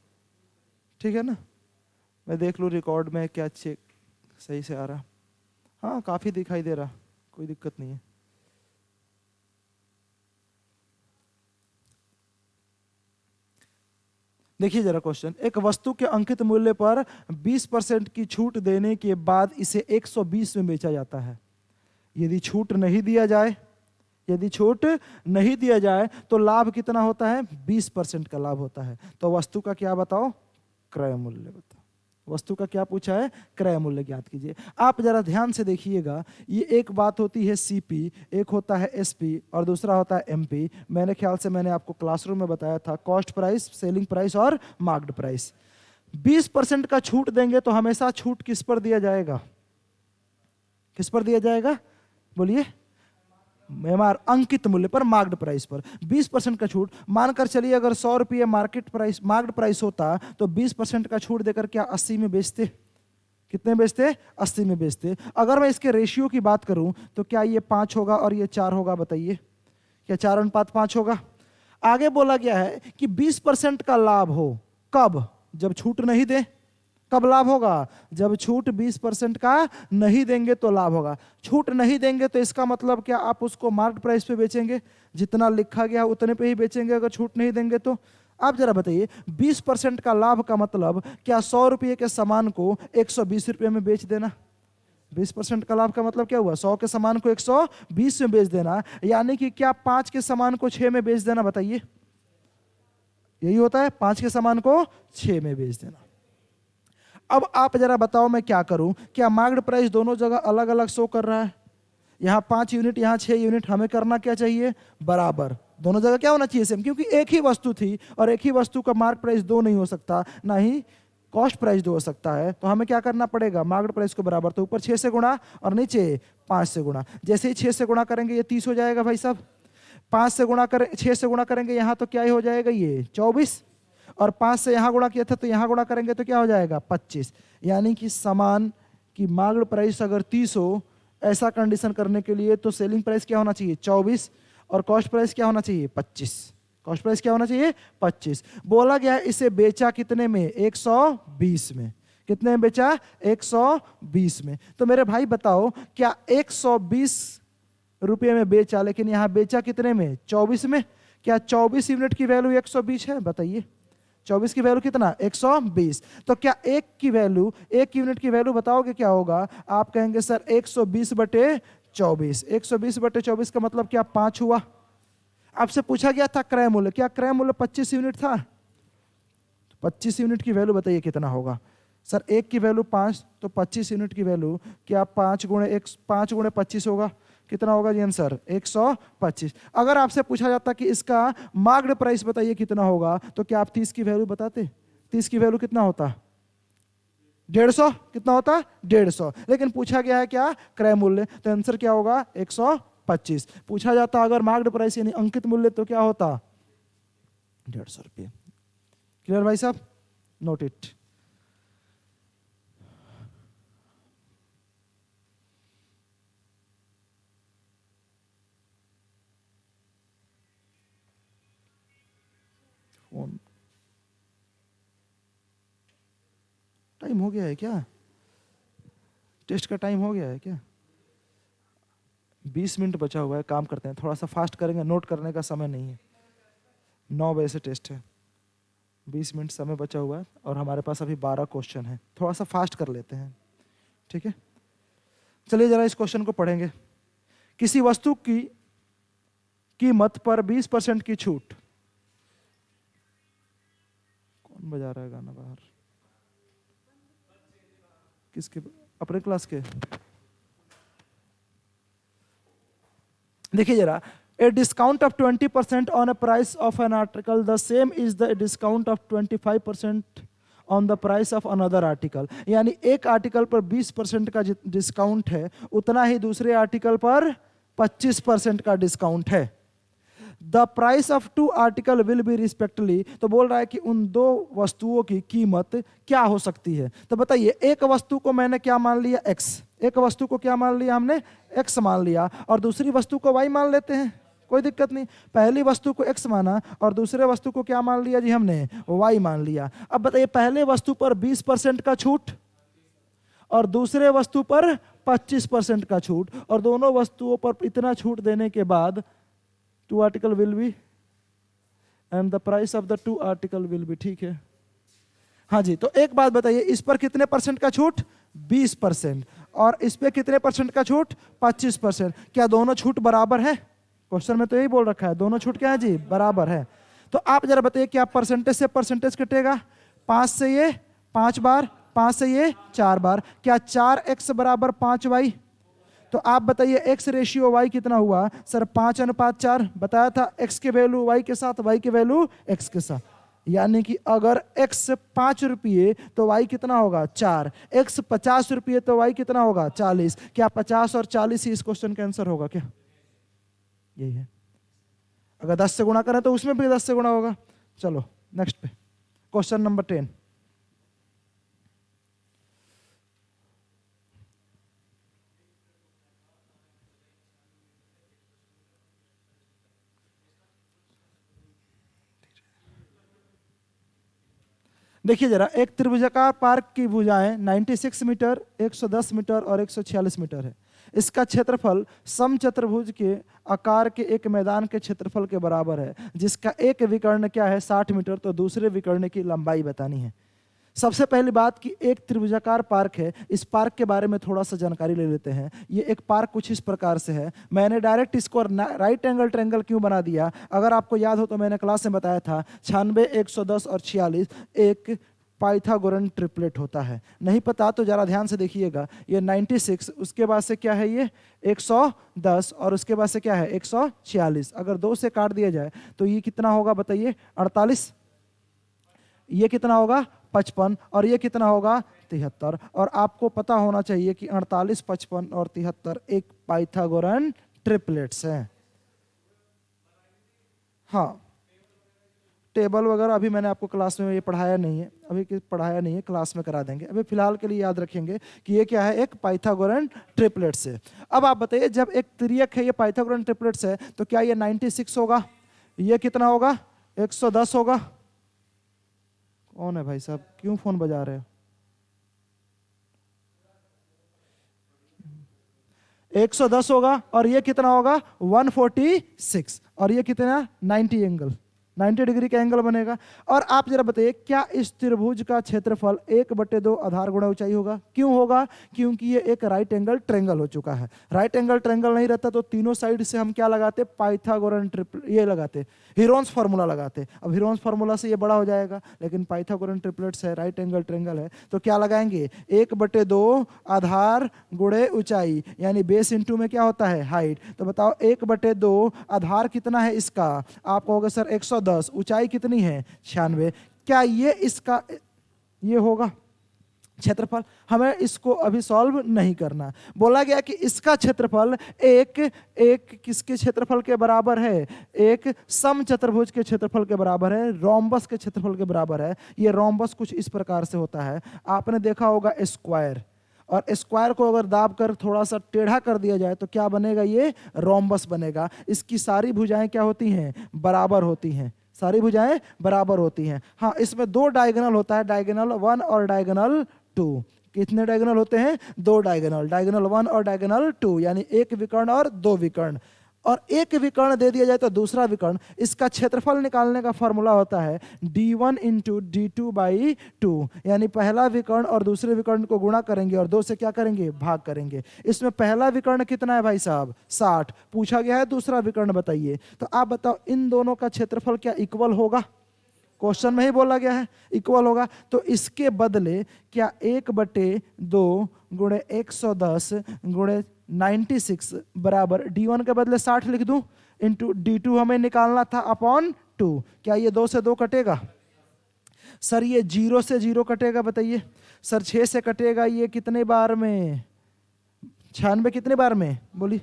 ठीक है ना। मैं देख लूं रिकॉर्ड में क्या चेक सही से आ रहा, हाँ काफी दिखाई दे रहा, कोई दिक्कत नहीं है। देखिए जरा क्वेश्चन, एक वस्तु के अंकित मूल्य पर 20% की छूट देने के बाद इसे 120 में बेचा जाता है। यदि छूट नहीं दिया जाए, यदि छूट नहीं दिया जाए तो लाभ कितना होता है, 20% का लाभ होता है। तो वस्तु का क्या बताओ, क्रय मूल्य बताओ। वस्तु का क्या पूछा है, क्रय मूल्य ज्ञात कीजिए। आप जरा ध्यान से देखिएगा, ये एक बात होती है सीपी, एक होता है एसपी और दूसरा होता है एमपी। मैंने ख्याल से मैंने आपको क्लासरूम में बताया था, कॉस्ट प्राइस, सेलिंग प्राइस और मार्क्ड प्राइस। 20% का छूट देंगे तो हमेशा छूट किस पर दिया जाएगा, किस पर दिया जाएगा, बोलिए, एमआर, अंकित मूल्य पर, मार्क्ड प्राइस पर 20% का छूट। मानकर चलिए अगर 100 रुपये मार्केट प्राइस, मार्क्ड प्राइस होता तो 20% का छूट देकर क्या 80 में बेचते, कितने बेचते, 80 में बेचते। अगर मैं इसके रेशियो की बात करूं तो क्या ये 5 होगा और ये 4 होगा, बताइए, क्या 4:5 होगा। आगे बोला गया है कि 20% का लाभ हो, कब, जब छूट नहीं दे, कब लाभ होगा? जब छूट 20% का नहीं देंगे तो लाभ होगा। छूट नहीं देंगे तो इसका मतलब क्या, आप उसको मार्केट प्राइस पे बेचेंगे, जितना लिखा गया उतने पे ही बेचेंगे अगर छूट नहीं देंगे तो। आप जरा बताइए, 20% का लाभ का मतलब क्या 100 रुपये के सामान को 120 रुपये में बेच देना? 20% का लाभ का मतलब क्या हुआ? 100 के सामान को 120 में बेच देना, यानी कि क्या 5 के सामान को 6 में बेच देना? बताइए, यही होता है, 5 के सामान को 6 में बेच देना। अब आप जरा बताओ मैं क्या करूं, क्या मार्केट प्राइस दोनों जगह अलग अलग शो कर रहा है? यहां 5 यूनिट, यहां 6 यूनिट, हमें करना क्या चाहिए? बराबर। दोनों जगह क्या होना चाहिए? सेम, क्योंकि एक ही वस्तु थी और एक ही वस्तु का मार्केट प्राइस दो नहीं हो सकता, ना ही कॉस्ट प्राइस दो हो सकता है। तो हमें क्या करना पड़ेगा? मार्केट प्राइस को बराबर, तो ऊपर 6 से गुणा और नीचे 5 से गुणा। जैसे ही 6 से गुणा करेंगे ये 30 हो जाएगा भाई साहब। 5 से गुणा करें, 6 से गुणा करेंगे यहाँ तो क्या ही हो जाएगा? ये 24। और 5 से यहाँ गुणा किया था तो यहाँ गुणा करेंगे तो क्या हो जाएगा? 25। यानी कि सामान की मार्केट प्राइस अगर 30 हो, ऐसा कंडीशन करने के लिए तो सेलिंग प्राइस क्या होना चाहिए? 24। और कॉस्ट प्राइस क्या होना चाहिए? 25। कॉस्ट प्राइस क्या होना चाहिए? 25। बोला गया इसे बेचा कितने में? 120 में। कितने में बेचा? 120 में। तो मेरे भाई बताओ, क्या 120 रुपये में बेचा, लेकिन यहां बेचा कितने में? 24 में। क्या 24 यूनिट की वैल्यू 120 है? बताइए, 24 की वैल्यू कितना? 120। तो क्या एक की वैल्यू, एक यूनिट की वैल्यू बताओगे क्या होगा? आप कहेंगे सर 120 बटे 24। 120 बटे 24 का मतलब क्या? 5 हुआ। आपसे पूछा गया था क्रय मूल्य, क्या क्रय मूल्य 25 यूनिट था? 25 यूनिट की वैल्यू बताइए कितना होगा? सर एक की वैल्यू 5, तो 25 यूनिट की वैल्यू क्या 5 गुणे 1, 5 गुणे 25 होगा? कितना होगा जी आंसर? 125। अगर आपसे पूछा जाता कि इसका मार्केट प्राइस बताइए कितना होगा, तो क्या आप 30 की वैल्यू बताते? 30 की वैल्यू कितना होता? 150। कितना होता? 150। लेकिन पूछा गया है क्या? क्रय मूल्य, तो आंसर क्या होगा? 125। पूछा जाता अगर मार्केट प्राइस यानी अंकित मूल्य, तो क्या होता? 150 रुपये। क्लियर भाई साहब? Note it. फोन टाइम हो गया है क्या? टेस्ट का टाइम हो गया है क्या? 20 मिनट बचा हुआ है, काम करते हैं, थोड़ा सा फास्ट करेंगे, नोट करने का समय नहीं है। 9 बजे से टेस्ट है, 20 मिनट समय बचा हुआ है और हमारे पास अभी 12 क्वेश्चन है, थोड़ा सा फास्ट कर लेते हैं, ठीक है? चलिए जरा इस क्वेश्चन को पढ़ेंगे। किसी वस्तु की कीमत पर 20% की छूट। कौन बजा रहा है गाना बाहर? किसके? अपने क्लास के? देखिए जरा, a discount of 20% on a price of an article, the same is the discount of 25% on the price of another article। यानी एक आर्टिकल पर 20% का डिस्काउंट है, उतना ही दूसरे आर्टिकल पर 25% का डिस्काउंट है। The price of two article will be respectively, तो बोल रहा है कि उन दो वस्तुओं की कीमत क्या हो सकती है। तो बताइए, एक वस्तु को मैंने क्या मान लिया? एक्स। एक वस्तु को क्या मान लिया हमने? एक्स मान लिया, और दूसरी वस्तु को वाई मान लेते हैं, कोई दिक्कत नहीं। पहली वस्तु को एक्स माना और दूसरे वस्तु को क्या मान लिया जी हमने? वाई मान लिया। अब बताइए, पहले वस्तु पर 20% का छूट और दूसरे वस्तु पर 25% का छूट, और दोनों वस्तुओं पर इतना छूट देने के बाद two article will be and the price of the two article will be, ठीक है? हाँ जी, तो एक बात बताइए, इस पर कितने परसेंट का छूट? 20%। और इस पे कितने परसेंट का छूट? 25%। क्या दोनों छूट बराबर है? क्वेश्चन में तो यही बोल रखा है, दोनों छूट क्या है जी? बराबर है। तो आप जरा बताइए, क्या परसेंटेज से परसेंटेज कटेगा? 5 से ये 5 बार, 5 से ये 4 बार, क्या 4x बराबर 5y? तो आप बताइए x रेशियो y कितना हुआ? सर 5:4 बताया था, x के वैल्यू y के साथ, y के वैल्यू x के साथ। यानी कि अगर x 5 रुपये तो y कितना होगा? 4। x 50 रुपये तो y कितना होगा? 40। क्या 50 और 40 ही इस क्वेश्चन का आंसर होगा क्या? यही है। अगर 10 से गुणा करें तो उसमें भी 10 से गुणा होगा। चलो नेक्स्ट पे, क्वेश्चन नंबर 10। देखिए जरा, एक त्रिभुजाकार पार्क की भुजाएं 96 मीटर, 110 मीटर और 146 मीटर है। इसका क्षेत्रफल समचतुर्भुज के आकार के एक मैदान के क्षेत्रफल के बराबर है, जिसका एक विकर्ण क्या है 60 मीटर, तो दूसरे विकर्ण की लंबाई बतानी है। सबसे पहली बात कि एक त्रिभुजाकार पार्क है, इस पार्क के बारे में थोड़ा सा जानकारी ले लेते हैं। ये एक पार्क कुछ इस प्रकार से है। मैंने डायरेक्ट इसको राइट एंगल ट्रायंगल क्यों बना दिया, अगर आपको याद हो तो मैंने क्लास में बताया था 96, 110 और 46 एक पाइथागोरन ट्रिपलेट होता है। नहीं पता तो जरा ध्यान से देखिएगा, ये 96, उसके बाद से क्या है ये 110 और उसके बाद से क्या है 146। अगर 2 से काट दिया जाए तो ये कितना होगा बताइए 48, ये कितना होगा 55 और ये कितना होगा 73। और आपको पता होना चाहिए कि 48, 55 और 73 एक पाइथागोरन ट्रिपलेट्स हैं। हाँ, टेबल वगैरह अभी मैंने आपको क्लास में ये पढ़ाया नहीं है, पढ़ाया नहीं है, क्लास में करा देंगे। अभी फिलहाल के लिए याद रखेंगे कि ये क्या है, एक पाइथागोरन ट्रिपलेट्स है। अब आप बताइए, जब एक त्रियक है ये पाइथागोरन ट्रिपलेट्स है, तो क्या ये 96 होगा, ये कितना होगा 110 होगा। कौन है भाई साहब, क्यों फोन बजा रहे हो? 110 होगा और ये कितना होगा 146 और ये कितना 90 एंगल, 90 डिग्री का एंगल बनेगा। और आप जरा बताइए, क्या इस त्रिभुज का क्षेत्रफल 1/2 आधार गुणा ऊंचाई होगा? क्यों होगा? क्योंकि ये एक राइट एंगल ट्रायंगल हो चुका है। राइट एंगल ट्रायंगल नहीं रहता तो तीनों साइड से हम क्या लगाते, पाइथागोरन ट्रिपलेट, ये लगाते, हीरोन्स फार्मूला लगाते। अब हीरोन्स फार्मूला से ये बड़ा हो जाएगा, लेकिन पाइथागोरन ट्रिपलेट्स है, राइट एंगल ट्रायंगल है, तो क्या लगाएंगे 1/2 आधार गुणे ऊंचाई, यानी बेस इंटू में क्या होता है हाइट। तो बताओ 1/2 आधार कितना है इसका, आप कहोगे सर 110, ऊंचाई कितनी है 96। क्या ये इसका ये होगा क्षेत्रफल? हमें इसको अभी सॉल्व नहीं करना। बोला गया कि इसका क्षेत्रफल एक किसके क्षेत्रफल के बराबर है, एक समचतुर्भुज के क्षेत्रफल के बराबर है, रोम्बस के क्षेत्रफल के बराबर है। ये रोम्बस कुछ इस प्रकार से होता है, आपने देखा होगा स्क्वायर, और स्क्वायर को अगर दाब कर थोड़ा सा टेढ़ा कर दिया जाए तो क्या बनेगा, ये रोम्बस बनेगा। इसकी सारी भुजाएं क्या होती हैं, बराबर होती हैं, सारी भुजाएं बराबर होती हैं। हाँ, इसमें 2 डायगोनल होता है, डायगोनल 1 और डायगोनल 2। कितने डायगोनल होते हैं, 2 डायगोनल, डायगोनल 1 और डायगोनल 2, यानी एक विकर्ण और 2 विकर्ण। और एक विकर्ण दे दिया जाए तो दूसरा विकर्ण, इसका क्षेत्रफल निकालने का फॉर्मूला होता है d1 इंटू d2/2, यानी पहला विकर्ण और दूसरे विकर्ण को गुणा करेंगे और 2 से क्या करेंगे, भाग करेंगे। इसमें पहला विकर्ण कितना है भाई साहब 60, पूछा गया है दूसरा विकर्ण बताइए। तो आप बताओ इन दोनों का क्षेत्रफल क्या इक्वल होगा? क्वेश्चन में ही बोला गया है इक्वल होगा। तो इसके बदले क्या 1/2 गुणे 110 गुणे 96 बराबर d1 के बदले 60 लिख दूं, इंटू d2 हमें निकालना था अपॉन 2। क्या ये 2 से 2 कटेगा? सर ये 0 से 0 कटेगा बताइए। सर 6 से कटेगा, ये कितने बार में, 96 कितने बार में बोली,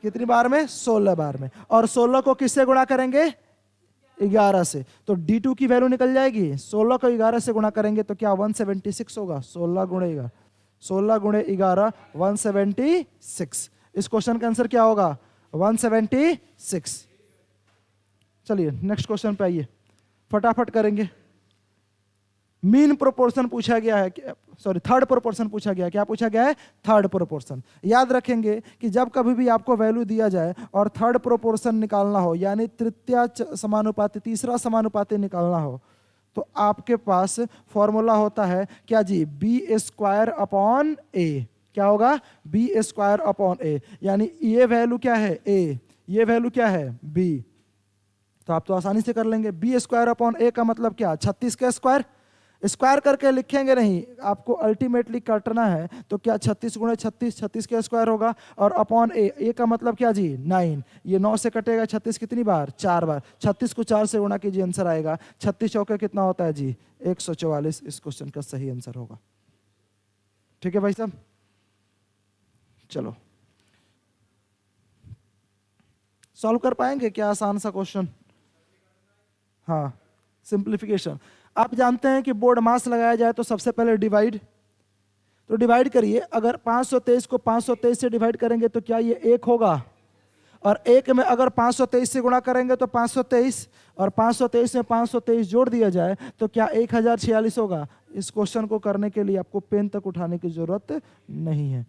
कितनी बार में, 16 बार में। और 16 को किससे गुणा करेंगे, 11 से। तो d2 की वैल्यू निकल जाएगी, 16 को 11 से गुणा करेंगे तो क्या 176 होगा, 16 गुणे 11 176। इस क्वेश्चन का आंसर क्या होगा 176। चलिए नेक्स्ट क्वेश्चन पे आइए, फटाफट करेंगे। मीन प्रोपोर्शन पूछा गया है, सॉरी थर्ड प्रोपोर्शन पूछा गया है। क्या पूछा गया है, थर्ड प्रोपोर्शन। याद रखेंगे कि जब कभी भी आपको वैल्यू दिया जाए और थर्ड प्रोपोर्शन निकालना हो, यानी तृतीय समानुपाती, तीसरा समानुपाती निकालना हो, तो आपके पास फॉर्मूला होता है क्या जी, b² अपॉन a। क्या होगा, b² अपॉन a, यानी ये वैल्यू क्या है a, ये वैल्यू क्या है b। तो आप तो आसानी से कर लेंगे। b² अपॉन a का मतलब क्या, 36 का स्क्वायर। स्क्वायर करके लिखेंगे नहीं, आपको अल्टीमेटली काटना है, तो क्या 36 गुणे 36, 36 का स्क्वायर होगा, और अपॉन ए का मतलब क्या जी 9। ये 9 से कटेगा 36 कितनी बार, 4 बार। 36 को 4 से गुणा कीजिए, आंसर आएगा 36 चौके कितना होता है जी 144। इस क्वेश्चन का सही आंसर होगा। ठीक है भाई साहब, चलो सॉल्व कर पाएंगे क्या, आसान सा क्वेश्चन। हाँ, सिंप्लीफिकेशन। आप जानते हैं कि बोर्ड मास लगाया जाए तो सबसे पहले डिवाइड, तो डिवाइड करिए। अगर 523 को 523 से डिवाइड करेंगे तो क्या ये 1 होगा, और एक में अगर 523 से गुणा करेंगे तो 523, और 523 में 523 जोड़ दिया जाए तो क्या 1046 होगा। इस क्वेश्चन को करने के लिए आपको पेन तक उठाने की जरूरत नहीं है।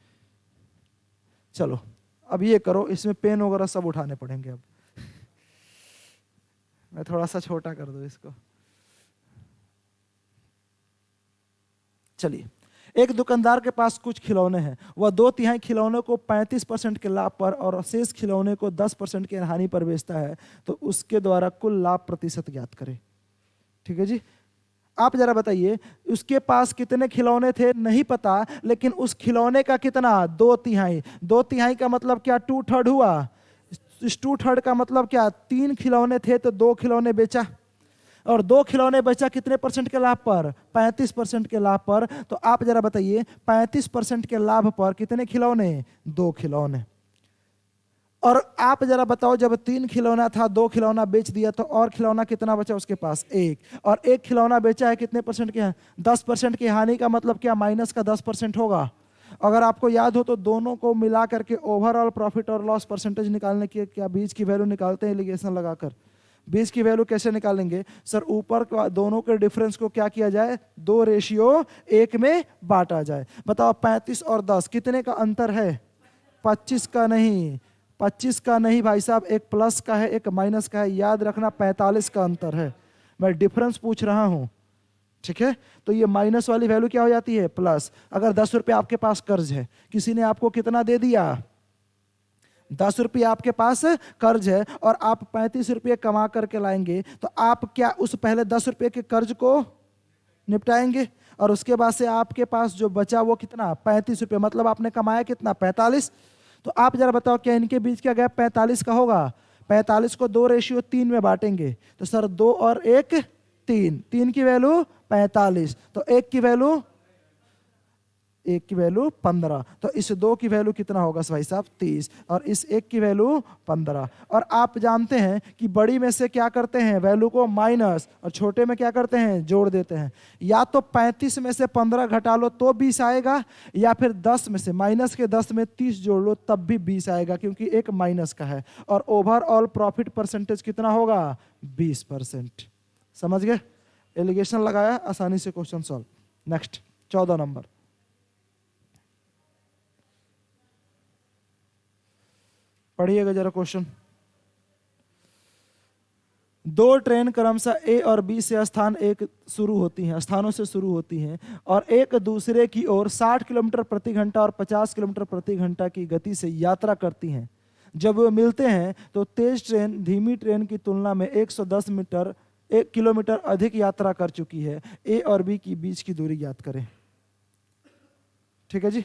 चलो अब ये करो, इसमें पेन वगैरह सब उठाने पड़ेंगे। अब मैं थोड़ा सा छोटा कर दूं इसको। चलिए, एक दुकानदार के पास कुछ खिलौने हैं, वह 2/3 खिलौने को 35% के लाभ पर और शेष खिलौने को 10% के हानि पर बेचता है, तो उसके द्वारा कुल लाभ प्रतिशत ज्ञात करें। ठीक है जी, आप जरा बताइए, उसके पास कितने खिलौने थे नहीं पता, लेकिन उस खिलौने का कितना 2/3। 2/3 का मतलब क्या 2/3 हुआ। इस 2/3 का मतलब क्या 3 खिलौने थे तो 2 खिलौने बेचा, और 2 खिलौने बेचा कितने परसेंट के लाभ पर, 35% के लाभ पर। तो आप जरा बताइए 35% के लाभ पर कितने खिलौने, 2 खिलौने। और आप जरा बताओ जब 3 खिलौना था 2 खिलौना बेच दिया तो और खिलौना कितना बचा उसके पास, 1, और 1 खिलौना बेचा है कितने परसेंट के, 10% की हानि का मतलब क्या माइनस का 10% होगा। अगर आपको याद हो तो दोनों को मिला करके ओवरऑल प्रॉफिट और लॉस परसेंटेज निकालने की क्या बीच की वैल्यू निकालते हैं एलिगेशन लगाकर। बीच की वैल्यू कैसे निकालेंगे सर, ऊपर दोनों के डिफरेंस को क्या किया जाए, 2:1 में बांटा जाए। बताओ 35 और 10 कितने का अंतर है, 25 का नहीं, 25 का नहीं भाई साहब, एक प्लस का है एक माइनस का है, याद रखना 45 का अंतर है। मैं डिफरेंस पूछ रहा हूं, ठीक है। तो ये माइनस वाली वैल्यू क्या हो जाती है, प्लस। अगर 10 रुपये आपके पास कर्ज है, किसी ने आपको कितना दे दिया, 10 रुपये आपके पास कर्ज है और आप 35 रुपये कमा करके लाएंगे, तो आप क्या उस पहले 10 रुपये के कर्ज को निपटाएंगे, और उसके बाद से आपके पास जो बचा वो कितना 35 रुपये, मतलब आपने कमाया कितना 45। तो आप जरा बताओ क्या इनके बीच का गैप 45 का होगा। 45 को 2:3 में बांटेंगे तो सर 2 और 1 3, 3 की वैल्यू 45, तो 1 की वैल्यू 15, तो इस 2 की वैल्यू कितना होगा भाई साहब 30, और इस 1 की वैल्यू 15। और आप जानते हैं कि बड़ी में से क्या करते हैं वैल्यू को माइनस, और छोटे में क्या करते हैं जोड़ देते हैं। या तो 35 में से 15 घटा लो तो 20 आएगा, या फिर 10 में से माइनस के 10 में 30 जोड़ लो तब भी 20 आएगा, क्योंकि एक माइनस का है। और ओवरऑल प्रॉफिट परसेंटेज कितना होगा 20%। समझ गए, एलिगेशन लगाया, आसानी से क्वेश्चन सॉल्व। नेक्स्ट 14 नंबर, पढ़िएगा जरा क्वेश्चन। 2 ट्रेन क्रमशः ए और बी से स्थानों से शुरू होती हैं और एक दूसरे की ओर 60 किलोमीटर प्रति घंटा और 50 किलोमीटर प्रति घंटा की गति से यात्रा करती हैं। जब वे मिलते हैं तो तेज ट्रेन धीमी ट्रेन की तुलना में 1 किलोमीटर अधिक यात्रा कर चुकी है। ए और बी की बीच की दूरी ज्ञात करें। ठीक है जी,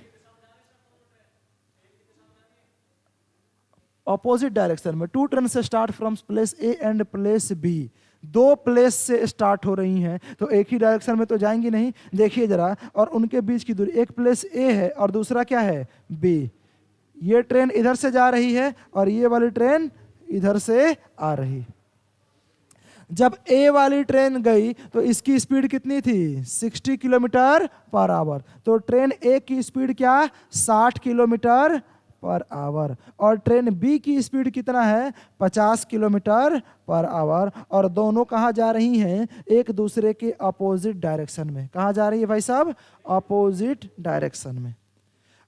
ऑपोजिट डायरेक्शन में 2 ट्रेन से start from place A and place B, 2 place से स्टार्ट हो रही हैं तो एक ही डायरेक्शन में तो जाएंगी नहीं। देखिए जरा, और उनके बीच की दूरी, एक प्लेस ए है और दूसरा क्या है बी। ये ट्रेन इधर से जा रही है और ये वाली ट्रेन इधर से आ रही। जब ए वाली ट्रेन गई तो इसकी स्पीड कितनी थी 60 किलोमीटर पर आवर, तो ट्रेन ए की स्पीड क्या 60 किलोमीटर पर आवर, और ट्रेन बी की स्पीड कितना है 50 किलोमीटर पर आवर, और दोनों कहाँ जा रही हैं एक दूसरे के अपोजिट डायरेक्शन में। कहाँ जा रही है भाई साहब, अपोजिट डायरेक्शन में।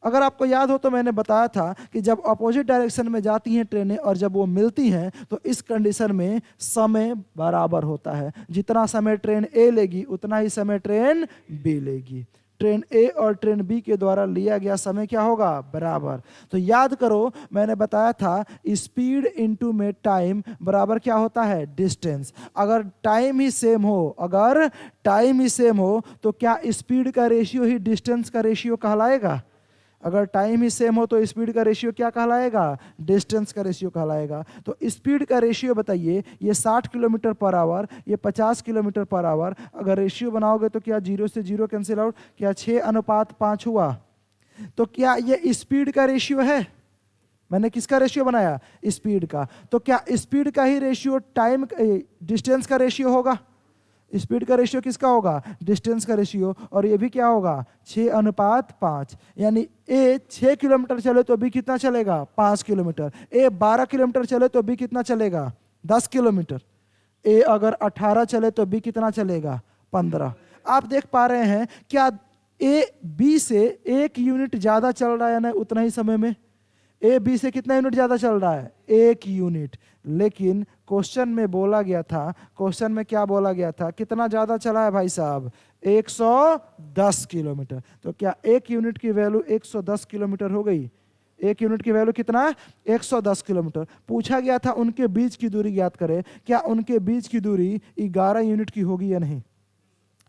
अगर आपको याद हो तो मैंने बताया था कि जब अपोजिट डायरेक्शन में जाती हैं ट्रेनें और जब वो मिलती हैं तो इस कंडीशन में समय बराबर होता है। जितना समय ट्रेन ए लेगी उतना ही समय ट्रेन बी लेगी। ट्रेन ए और ट्रेन बी के द्वारा लिया गया समय क्या होगा बराबर। तो याद करो मैंने बताया था स्पीड इनटू में टाइम बराबर क्या होता है डिस्टेंस। अगर टाइम ही सेम हो तो क्या स्पीड का रेशियो ही डिस्टेंस का रेशियो कहलाएगा। अगर टाइम ही सेम हो तो स्पीड का रेशियो क्या कहलाएगा डिस्टेंस का रेशियो कहलाएगा। तो स्पीड का रेशियो बताइए, ये 60 किलोमीटर पर आवर, ये 50 किलोमीटर पर आवर। अगर रेशियो बनाओगे तो क्या 0 से 0 कैंसिल आउट, क्या 6:5 हुआ। तो क्या ये स्पीड का रेशियो है। मैंने किसका रेशियो बनाया स्पीड का। तो क्या स्पीड का ही रेशियो टाइम डिस्टेंस का रेशियो होगा। स्पीड का रेशियो किसका होगा? डिस्टेंस का रेशियो। और ये भी क्या होगा? 6:5। यानी ए 6 किलोमीटर चले तो भी कितना चलेगा? 5 किलोमीटर। ए 12 किलोमीटर चले तो भी कितना चलेगा? 10 किलोमीटर। ए अगर 18 चले तो भी कितना चलेगा? 15। आप देख पा रहे हैं क्या ए बी से 1 यूनिट ज्यादा चल रहा है या नहीं उतना ही समय में? ए बी से कितना यूनिट ज्यादा चल रहा है? 1 यूनिट। लेकिन क्वेश्चन में बोला गया था, क्वेश्चन में क्या बोला गया था? कितना ज्यादा चला है भाई साहब? 110 किलोमीटर। तो क्या 1 यूनिट की वैल्यू 110 किलोमीटर हो गई? 1 यूनिट की वैल्यू कितना? 110 किलोमीटर। पूछा गया था उनके बीच की दूरी ज्ञात करें। क्या उनके बीच की दूरी 11 यूनिट की होगी या नहीं?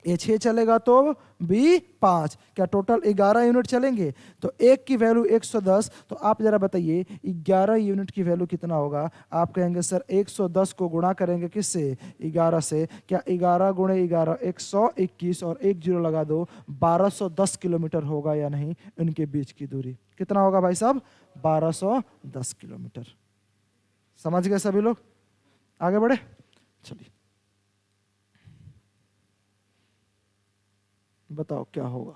ए 6 चलेगा तो बी 5, क्या टोटल 11 यूनिट चलेंगे? तो 1 की वैल्यू 110। तो आप जरा बताइए 11 यूनिट की वैल्यू कितना होगा? आप कहेंगे सर 110 को गुणा करेंगे किससे? 11 से। क्या 11 गुणे 11 121 और 1 जीरो लगा दो, 1210 किलोमीटर होगा या नहीं? इनके बीच की दूरी कितना होगा भाई साहब? 1210 किलोमीटर। समझ गए सभी लोग? आगे बढ़े, चलिए बताओ क्या होगा।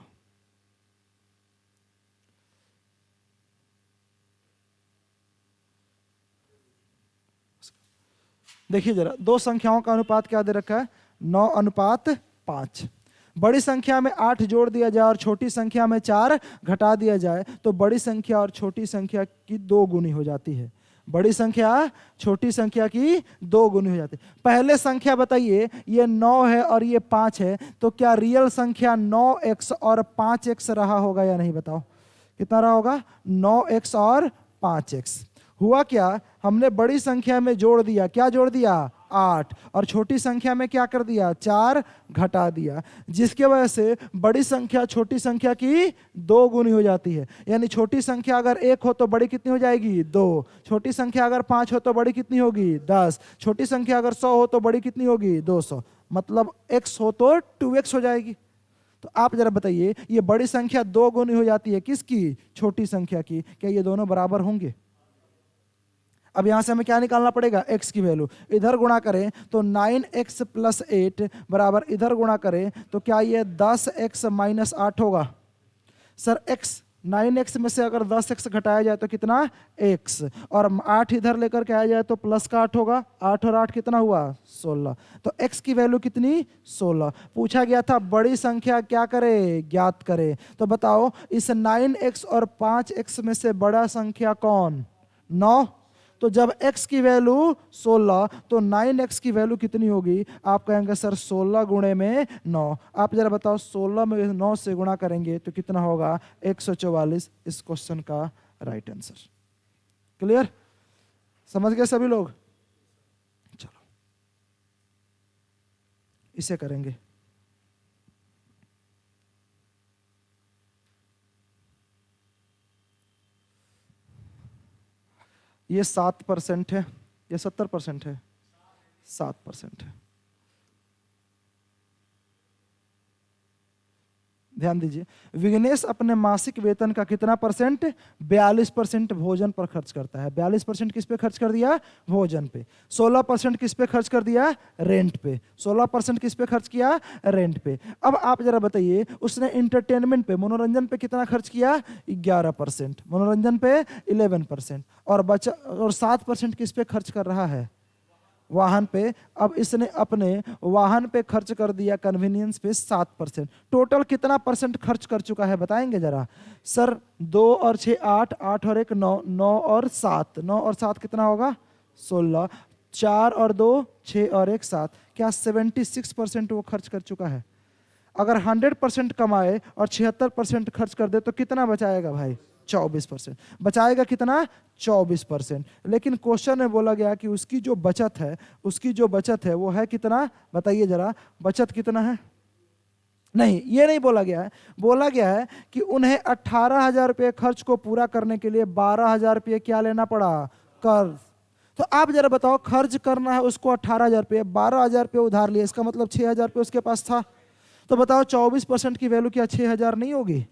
देखिए जरा, दो संख्याओं का अनुपात क्या दे रखा है? 9:5। बड़ी संख्या में 8 जोड़ दिया जाए और छोटी संख्या में 4 घटा दिया जाए तो बड़ी संख्या और छोटी संख्या की 2 गुनी हो जाती है। बड़ी संख्या छोटी संख्या की 2 गुनी हो जाती है। पहले संख्या बताइए, ये 9 है और ये 5 है, तो क्या रियल संख्या 9x और 5x रहा होगा या नहीं? बताओ कितना रहा होगा? 9x और 5x। हुआ क्या? हमने बड़ी संख्या में जोड़ दिया, क्या जोड़ दिया? 8, और छोटी संख्या में क्या कर दिया? 4 घटा दिया, जिसके वजह से बड़ी संख्या छोटी संख्या की 2 गुनी हो जाती है। यानी छोटी संख्या अगर 1 हो तो बड़ी कितनी हो जाएगी? 2। छोटी संख्या अगर 5 हो तो बड़ी कितनी होगी? 10। छोटी संख्या अगर 100 हो तो बड़ी कितनी होगी? 200। मतलब x हो तो 2x हो जाएगी। तो आप जरा बताइए, ये बड़ी संख्या 2 गुनी हो जाती है किसकी? छोटी संख्या की। क्या ये दोनों बराबर होंगे? अब यहां से हमें क्या निकालना पड़ेगा? x की वैल्यू। इधर गुणा करें तो 9x + 8 बराबर, इधर गुणा करें तो क्या ये 10x - 8 होगा? सर x 9x में से अगर 10x घटाया जाए तो कितना? x। और 8 इधर लेकर के आया जाए तो प्लस का 8 होगा। 8 और 8 कितना हुआ? 16। तो x की वैल्यू कितनी? 16। पूछा गया था बड़ी संख्या क्या करे? ज्ञात करे। तो बताओ इस 9x और 5x में से बड़ा संख्या कौन? 9। तो जब x की वैल्यू 16 तो 9x की वैल्यू कितनी होगी? आप कहेंगे सर 16 गुणे में 9। आप जरा बताओ 16 में 9 से गुणा करेंगे तो कितना होगा? 144। इस क्वेश्चन का राइट आंसर। क्लियर? समझ गए सभी लोग? चलो इसे करेंगे। ये 7% है, ये 70% है? 7% है। ध्यान दीजिए, विघ्नेश अपने मासिक वेतन का कितना परसेंट? 42% भोजन पर खर्च करता है। 42% किस पे खर्च कर दिया? भोजन पे। 16% किस पे खर्च कर दिया? रेंट पे। 16% किस पे खर्च किया? रेंट पे। अब आप जरा बताइए, उसने इंटरटेनमेंट पे, मनोरंजन पे कितना खर्च किया? 11%। मनोरंजन पे 11%। और 7% किस पे खर्च कर रहा है? वाहन पे। अब इसने अपने वाहन पे खर्च कर दिया कन्वीनियंस पे 7%। टोटल कितना परसेंट खर्च कर चुका है बताएंगे जरा? सर 2 और 6 8, 8 और 1 9, 9 और 7, 9 और 7 कितना होगा? 16। 4 और 2 6 और 1 7। क्या 76% वो खर्च कर चुका है? अगर 100% कमाए और 76% खर्च कर दे तो कितना बचाएगा भाई? 24%। बचाएगा कितना? 24%। लेकिन क्वेश्चन में बोला गया कि उसकी जो बचत है, उसकी जो बचत है वो है कितना? बताइए जरा, बचत कितना है? नहीं, ये नहीं बोला गया है। बोला गया है कि उन्हें 18,000 रुपये खर्च को पूरा करने के लिए 12,000 रुपये क्या लेना पड़ा? कर्ज। तो आप जरा बताओ, खर्च करना है उसको 18,000 रुपये, 12,000 रुपये उधार लिए, इसका मतलब 6,000 रुपये उसके पास था। तो बताओ 24% की वैल्यू क्या 6,000 नहीं होगी?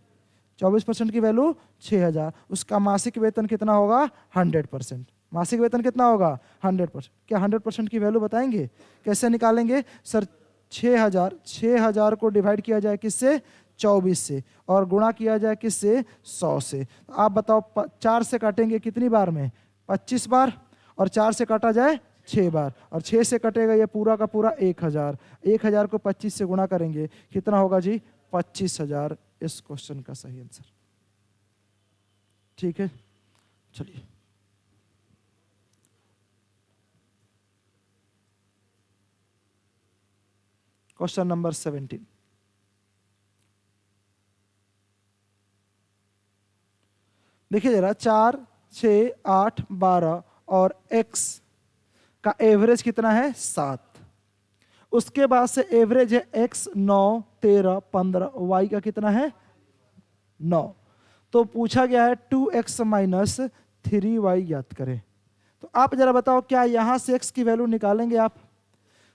24% की वैल्यू 6,000। उसका मासिक वेतन कितना होगा? 100%। मासिक वेतन कितना होगा? 100%। क्या 100% की वैल्यू बताएंगे? कैसे निकालेंगे? सर 6000, 6000 को डिवाइड किया जाए किससे? 24 से, और गुणा किया जाए किससे? 100 से। आप बताओ 4 से काटेंगे कितनी बार में? 25 बार, और 4 से काटा जाए 6 बार, और 6 से कटेगा ये पूरा का पूरा 1000। 1000 को 25 से गुणा करेंगे, कितना होगा जी? 25,000 इस क्वेश्चन का सही आंसर। ठीक है, चलिए क्वेश्चन नंबर 17। देखिए जरा, 4, 6, 8, 12 और x का एवरेज कितना है? 7। उसके बाद से एवरेज है x 9, 13, 15, y का कितना है? 9। तो पूछा गया है 2x माइनस 3y ज्ञात करें। तो आप जरा बताओ, क्या यहां से x की वैल्यू निकालेंगे आप?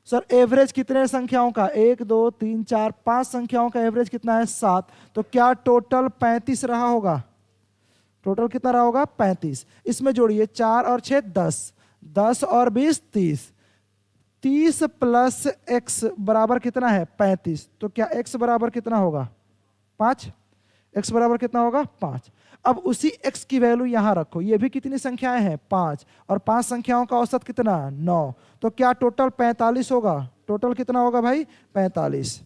सर एवरेज कितने संख्याओं का? 1, 2, 3, 4, 5 संख्याओं का एवरेज कितना है? 7। तो क्या टोटल 35 रहा होगा? टोटल कितना रहा होगा? 35। इसमें जोड़िए 4 और 6 10, 10 और 20 30, 30 प्लस x बराबर कितना है? 35। तो क्या x बराबर कितना होगा? 5। x बराबर कितना होगा? 5। अब उसी x की वैल्यू यहां रखो। ये भी कितनी संख्याएं हैं? 5, और 5 संख्याओं का औसत कितना? 9। तो क्या टोटल 45 होगा? टोटल कितना होगा भाई? 45।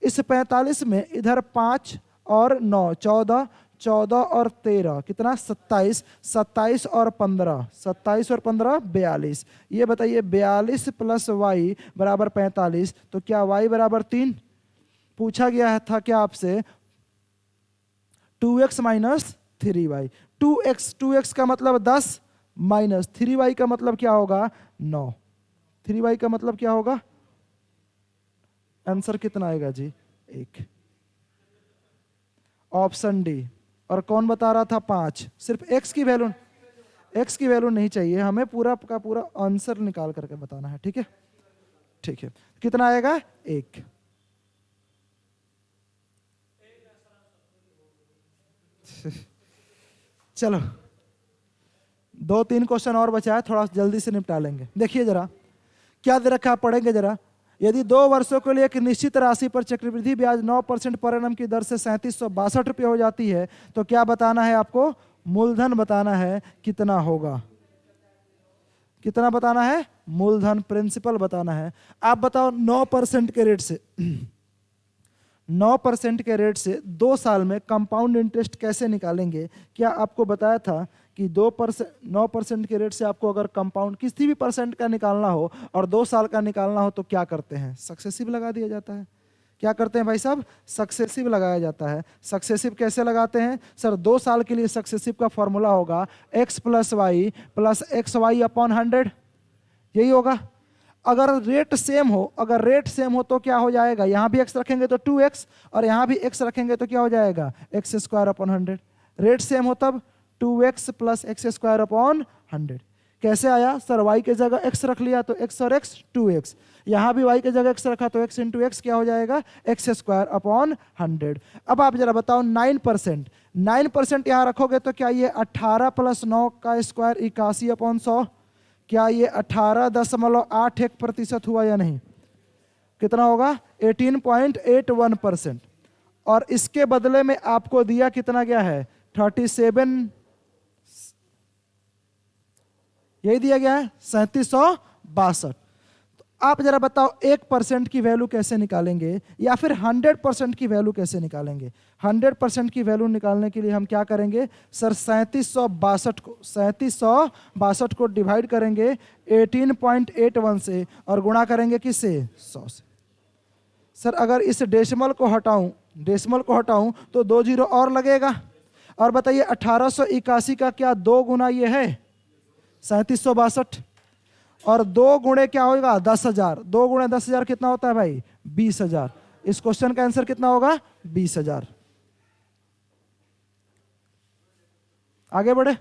इस 45 में इधर 5 और 9 14, 14 और 13 कितना? 27, 27 और 15, 27 और 15 42। ये बताइए 42 प्लस y बराबर 45। तो क्या y बराबर 3? पूछा गया था क्या आपसे? 2x minus 3y। 2x का मतलब 10 माइनस 3y का मतलब क्या होगा? 9। 3y का मतलब क्या होगा? आंसर कितना आएगा जी? 1। Option D. और कौन बता रहा था? 5। सिर्फ x की वैल्यू नहीं चाहिए हमें, पूरा का पूरा आंसर निकाल करके बताना है। ठीक है, ठीक है। कितना आएगा? 1। चलो 2-3 क्वेश्चन और बचा है, थोड़ा जल्दी से निपटा लेंगे। देखिए जरा क्या दे रखा है, पढ़ेंगे जरा। यदि 2 वर्षों के लिए एक निश्चित राशि पर चक्रवृद्धि ब्याज 9% पर एनम की दर से 3762 रुपये हो जाती है, तो क्या बताना है आपको? मूलधन बताना है कितना होगा। कितना बताना है? मूलधन, प्रिंसिपल बताना है। आप बताओ 9% के रेट से 9% के रेट से 2 साल में कंपाउंड इंटरेस्ट कैसे निकालेंगे? क्या आपको बताया था कि 9% के रेट से आपको अगर कंपाउंड किसी भी परसेंट का निकालना हो और 2 साल का निकालना हो तो क्या करते हैं? सक्सेसिव लगा दिया जाता है। क्या करते हैं भाई साहब? सक्सेसिव लगाया जाता है। सक्सेसिव कैसे लगाते हैं? सर 2 साल के लिए सक्सेसिव का फॉर्मूला होगा x plus y plus x y upon 100। यही होगा। अगर रेट सेम हो तो क्या हो जाएगा? यहां भी x रखेंगे तो 2x, और यहां भी x रखेंगे तो क्या हो जाएगा? X square upon 100। Rate same हो तब 2x plus x square upon 100। कैसे आया? सर y के जगह x रख लिया तो x और x 2x, यहां भी y के जगह x रखा तो x इंटू एक्स क्या हो जाएगा? X square upon 100। अब आप जरा बताओ 9% यहां रखोगे तो क्या ये 18 प्लस 9 का स्क्वायर 81 अपॉन 100? क्या ये 18.81% हुआ या नहीं? कितना होगा? 18.81%। और इसके बदले में आपको दिया कितना गया है? 37, यही दिया गया है 3762। तो आप जरा बताओ 1% की वैल्यू कैसे निकालेंगे, या फिर 100% की वैल्यू कैसे निकालेंगे? 100% की वैल्यू निकालने के लिए हम क्या करेंगे? सर 3762 को डिवाइड करेंगे 18.81 से और गुणा करेंगे किससे? 100 से। सर अगर इस डेसिमल को हटाऊं तो 2 जीरो और लगेगा। और बताइए 1881 का क्या 2 गुना ये है? 3762, और 2 गुणे क्या होगा? 10,000। 2 गुणे 10,000 कितना होता है भाई? 20,000। इस क्वेश्चन का आंसर कितना होगा? 20,000। आगे बढ़े,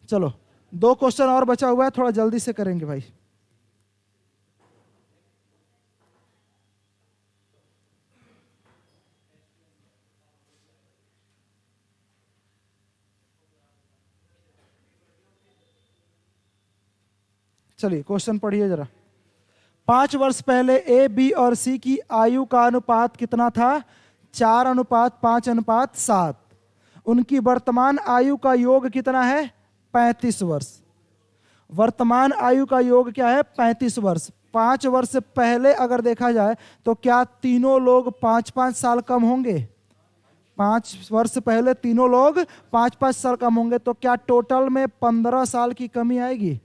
चलो 2 क्वेश्चन और बचा हुआ है, थोड़ा जल्दी से करेंगे भाई। चलिए क्वेश्चन पढ़िए जरा। 5 वर्ष पहले ए, बी और सी की आयु का अनुपात कितना था? 4:5:7। उनकी वर्तमान आयु का योग कितना है? 35 वर्ष। वर्तमान आयु का योग क्या है? 35 वर्ष। 5 वर्ष पहले अगर देखा जाए तो क्या तीनों लोग 5-5 साल कम होंगे? 5 वर्ष पहले तीनों लोग 5-5 साल कम होंगे, तो क्या टोटल में 15 साल की कमी आएगी?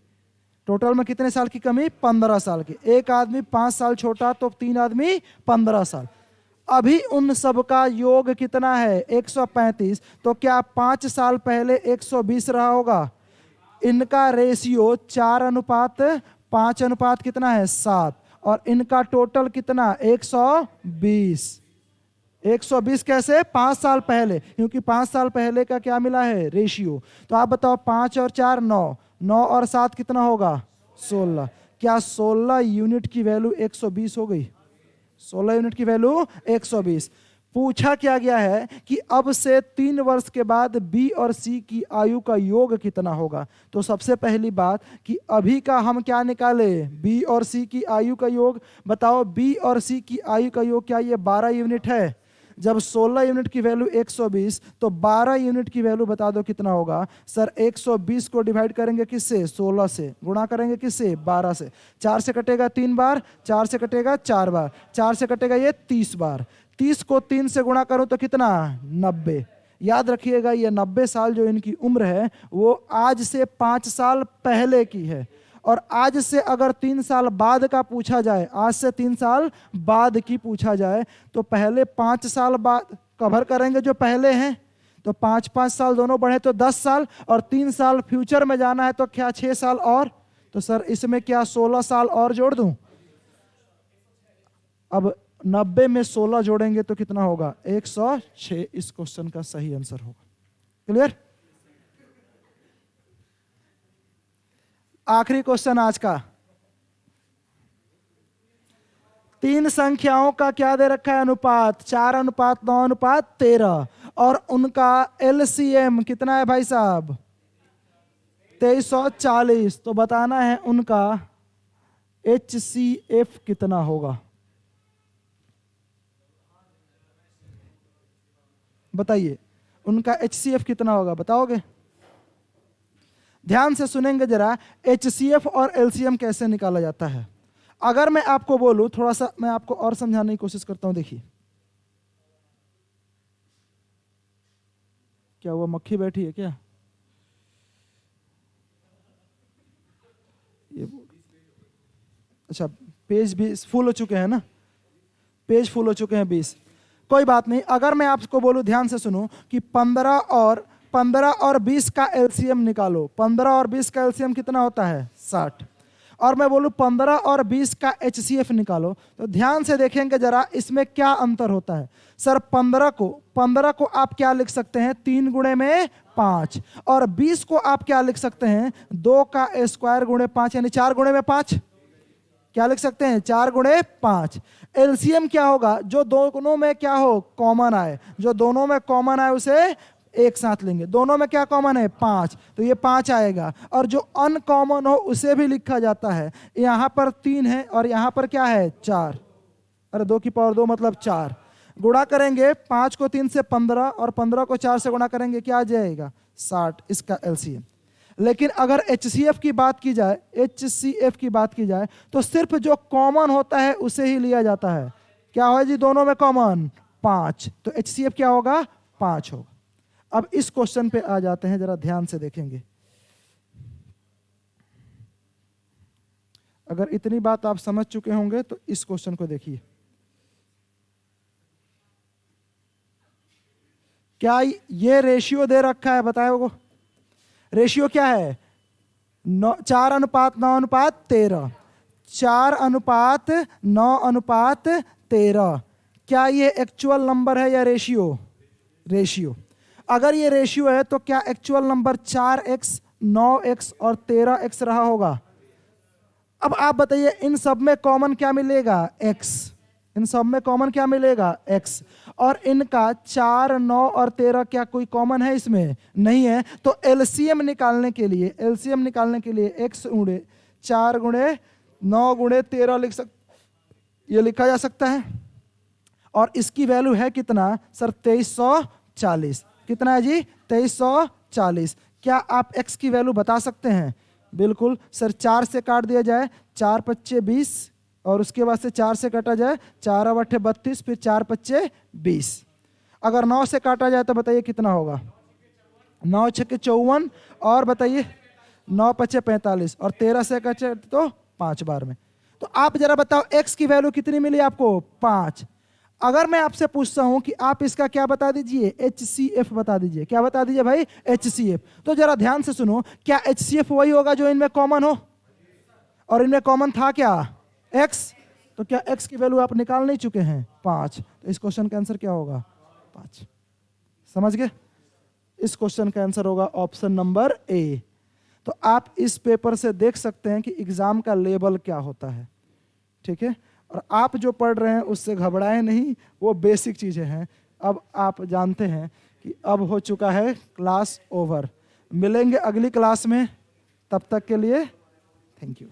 टोटल में कितने साल की कमी? 15 साल की। एक आदमी 5 साल छोटा तो 3 आदमी 15 साल। अभी उन सब का योग कितना है? 135। तो क्या 5 साल पहले 120 रहा होगा? इनका रेशियो 4:5 कितना है? 7। और इनका टोटल कितना? 120। 120 कैसे? 5 साल पहले, क्योंकि 5 साल पहले का क्या मिला है? रेशियो। तो आप बताओ, 5 और 4 9, 9 और 7 कितना होगा? 16। क्या 16 यूनिट की वैल्यू 120 हो गई? 16 यूनिट की वैल्यू 120। पूछा क्या गया है कि अब से 3 वर्ष के बाद बी और सी की आयु का योग कितना होगा। तो सबसे पहली बात कि अभी का हम क्या निकाले? बी और सी की आयु का योग। बताओ, बी और सी की आयु का योग क्या ये 12 यूनिट है? जब 16 यूनिट की वैल्यू 120, तो 12 यूनिट की वैल्यू बता दो कितना होगा? सर, 120 को डिवाइड करेंगे किससे? 16 से। गुणा करेंगे किससे? 12 से। 4 से कटेगा 3 बार, 4 से कटेगा 4 बार, 4 से कटेगा ये 30 बार। 30 को 3 से गुणा करूं तो कितना? 90। याद रखिएगा, ये 90 साल जो इनकी उम्र है वो आज से 5 साल पहले की है। और आज से अगर 3 साल बाद का पूछा जाए, आज से 3 साल बाद की पूछा जाए, तो पहले 5 साल बाद कवर करेंगे जो पहले हैं। तो 5-5 साल दोनों बढ़े तो 10 साल, और 3 साल फ्यूचर में जाना है तो क्या 6 साल और? तो सर इसमें क्या 16 साल और जोड़ दूं? अब 90 में 16 जोड़ेंगे तो कितना होगा? 106। इस क्वेश्चन का सही आंसर होगा। क्लियर? आखिरी क्वेश्चन आज का। 3 संख्याओं का क्या दे रखा है? अनुपात। 4:9:13। और उनका एलसीएम कितना है भाई साहब? 2340। तो बताना है उनका HCF कितना होगा। बताइए, उनका HCF कितना होगा? बताओगे? ध्यान से सुनेंगे जरा, HCF और LCM कैसे निकाला जाता है। अगर मैं आपको बोलूं, थोड़ा सा मैं आपको और समझाने की कोशिश करता हूं। देखिए, क्या हुआ? मक्खी बैठी है क्या? ये अच्छा, पेज 20 फुल हो चुके हैं ना? पेज फुल हो चुके हैं 20। कोई बात नहीं। अगर मैं आपको बोलूं, ध्यान से सुनो, कि 15 और 20 का एलसीएम निकालो। 15 और 20 का एलसीएम कितना होता है? 60। और मैं बोलूं 15 और 20 का एचसीएफ निकालो, तो ध्यान से देखेंगे जरा इसमें क्या अंतर होता है। सर 15 को आप क्या लिख सकते हैं? 3 गुणे में 5। और 20 को आप क्या लिख सकते हैं? 2 का स्क्वायर गुणे 5, यानी 4 गुणे में 5। क्या लिख सकते हैं? 4 गुणे 5। एलसीएम क्या होगा? जो दोनों में क्या हो? कॉमन आए। जो दोनों में कॉमन आए उसे एक साथ लेंगे। दोनों में क्या कॉमन है? 5, तो ये 5 आएगा। और जो अनकॉमन हो उसे भी लिखा जाता है। यहां पर 3 है और यहां पर क्या है? 4। अरे 2 की पावर 2 मतलब 4। गुणा करेंगे 5 को 3 से 15 और 15 को 4 से गुणा करेंगे, क्या आ जाएगा? 60। इसका एलसीएम। लेकिन अगर HCF की बात की जाए, HCF की बात की जाए, तो सिर्फ जो कॉमन होता है उसे ही लिया जाता है। क्या हो जी? दोनों में कॉमन 5, तो HCF क्या होगा? 5 होगा। अब इस क्वेश्चन पे आ जाते हैं, जरा ध्यान से देखेंगे। अगर इतनी बात आप समझ चुके होंगे तो इस क्वेश्चन को देखिए। क्या ये रेशियो दे रखा है? बताओ, रेशियो क्या है? 4:9:13। 4:9:13। क्या ये एक्चुअल नंबर है या रेशियो? रेशियो। अगर ये रेशियो है तो क्या एक्चुअल नंबर 4x, 9x और 13x रहा होगा? अब आप बताइए, इन सब में कॉमन क्या मिलेगा? x। इन सब में कॉमन क्या मिलेगा? x। और इनका 4, 9 और 13 क्या कोई कॉमन है इसमें? नहीं है। तो एलसीएम निकालने के लिए x गुणे 4 गुणे 9 गुणे 13 ये लिखा जा सकता है। और इसकी वैल्यू है कितना सर? 2340। कितना है जी? 2340। क्या आप x की वैल्यू बता सकते हैं? बिल्कुल सर, 4 से काट दिया जाए, 4 पच्चे 20, और उसके बाद से 4 से काटा जाए, 4 अट्ठे 32, फिर 4 पच्चे 20। अगर 9 से काटा जाए तो बताइए कितना होगा? 9 छक्के 54, और बताइए 9 पच्चे 45, और 13 से काटे तो 5 बार में। तो आप जरा बताओ x की वैल्यू कितनी मिली आपको? 5। अगर मैं आपसे पूछता हूं कि आप इसका क्या बता दीजिए? HCF बता दीजिए। क्या बता दीजिए भाई? HCF। तो जरा ध्यान से सुनो, क्या HCF वही होगा जो इनमें कॉमन हो? और इनमें कॉमन था क्या? x। तो क्या x की वैल्यू आप निकाल नहीं चुके हैं? 5। तो इस क्वेश्चन का आंसर क्या होगा? 5। समझ गए? इस क्वेश्चन का आंसर होगा ऑप्शन नंबर ए। तो आप इस पेपर से देख सकते हैं कि एग्जाम का लेवल क्या होता है। ठीक है, और आप जो पढ़ रहे हैं उससे घबराएं नहीं, वो बेसिक चीजें हैं। अब आप जानते हैं कि अब हो चुका है क्लास ओवर। मिलेंगे अगली क्लास में, तब तक के लिए थैंक यू।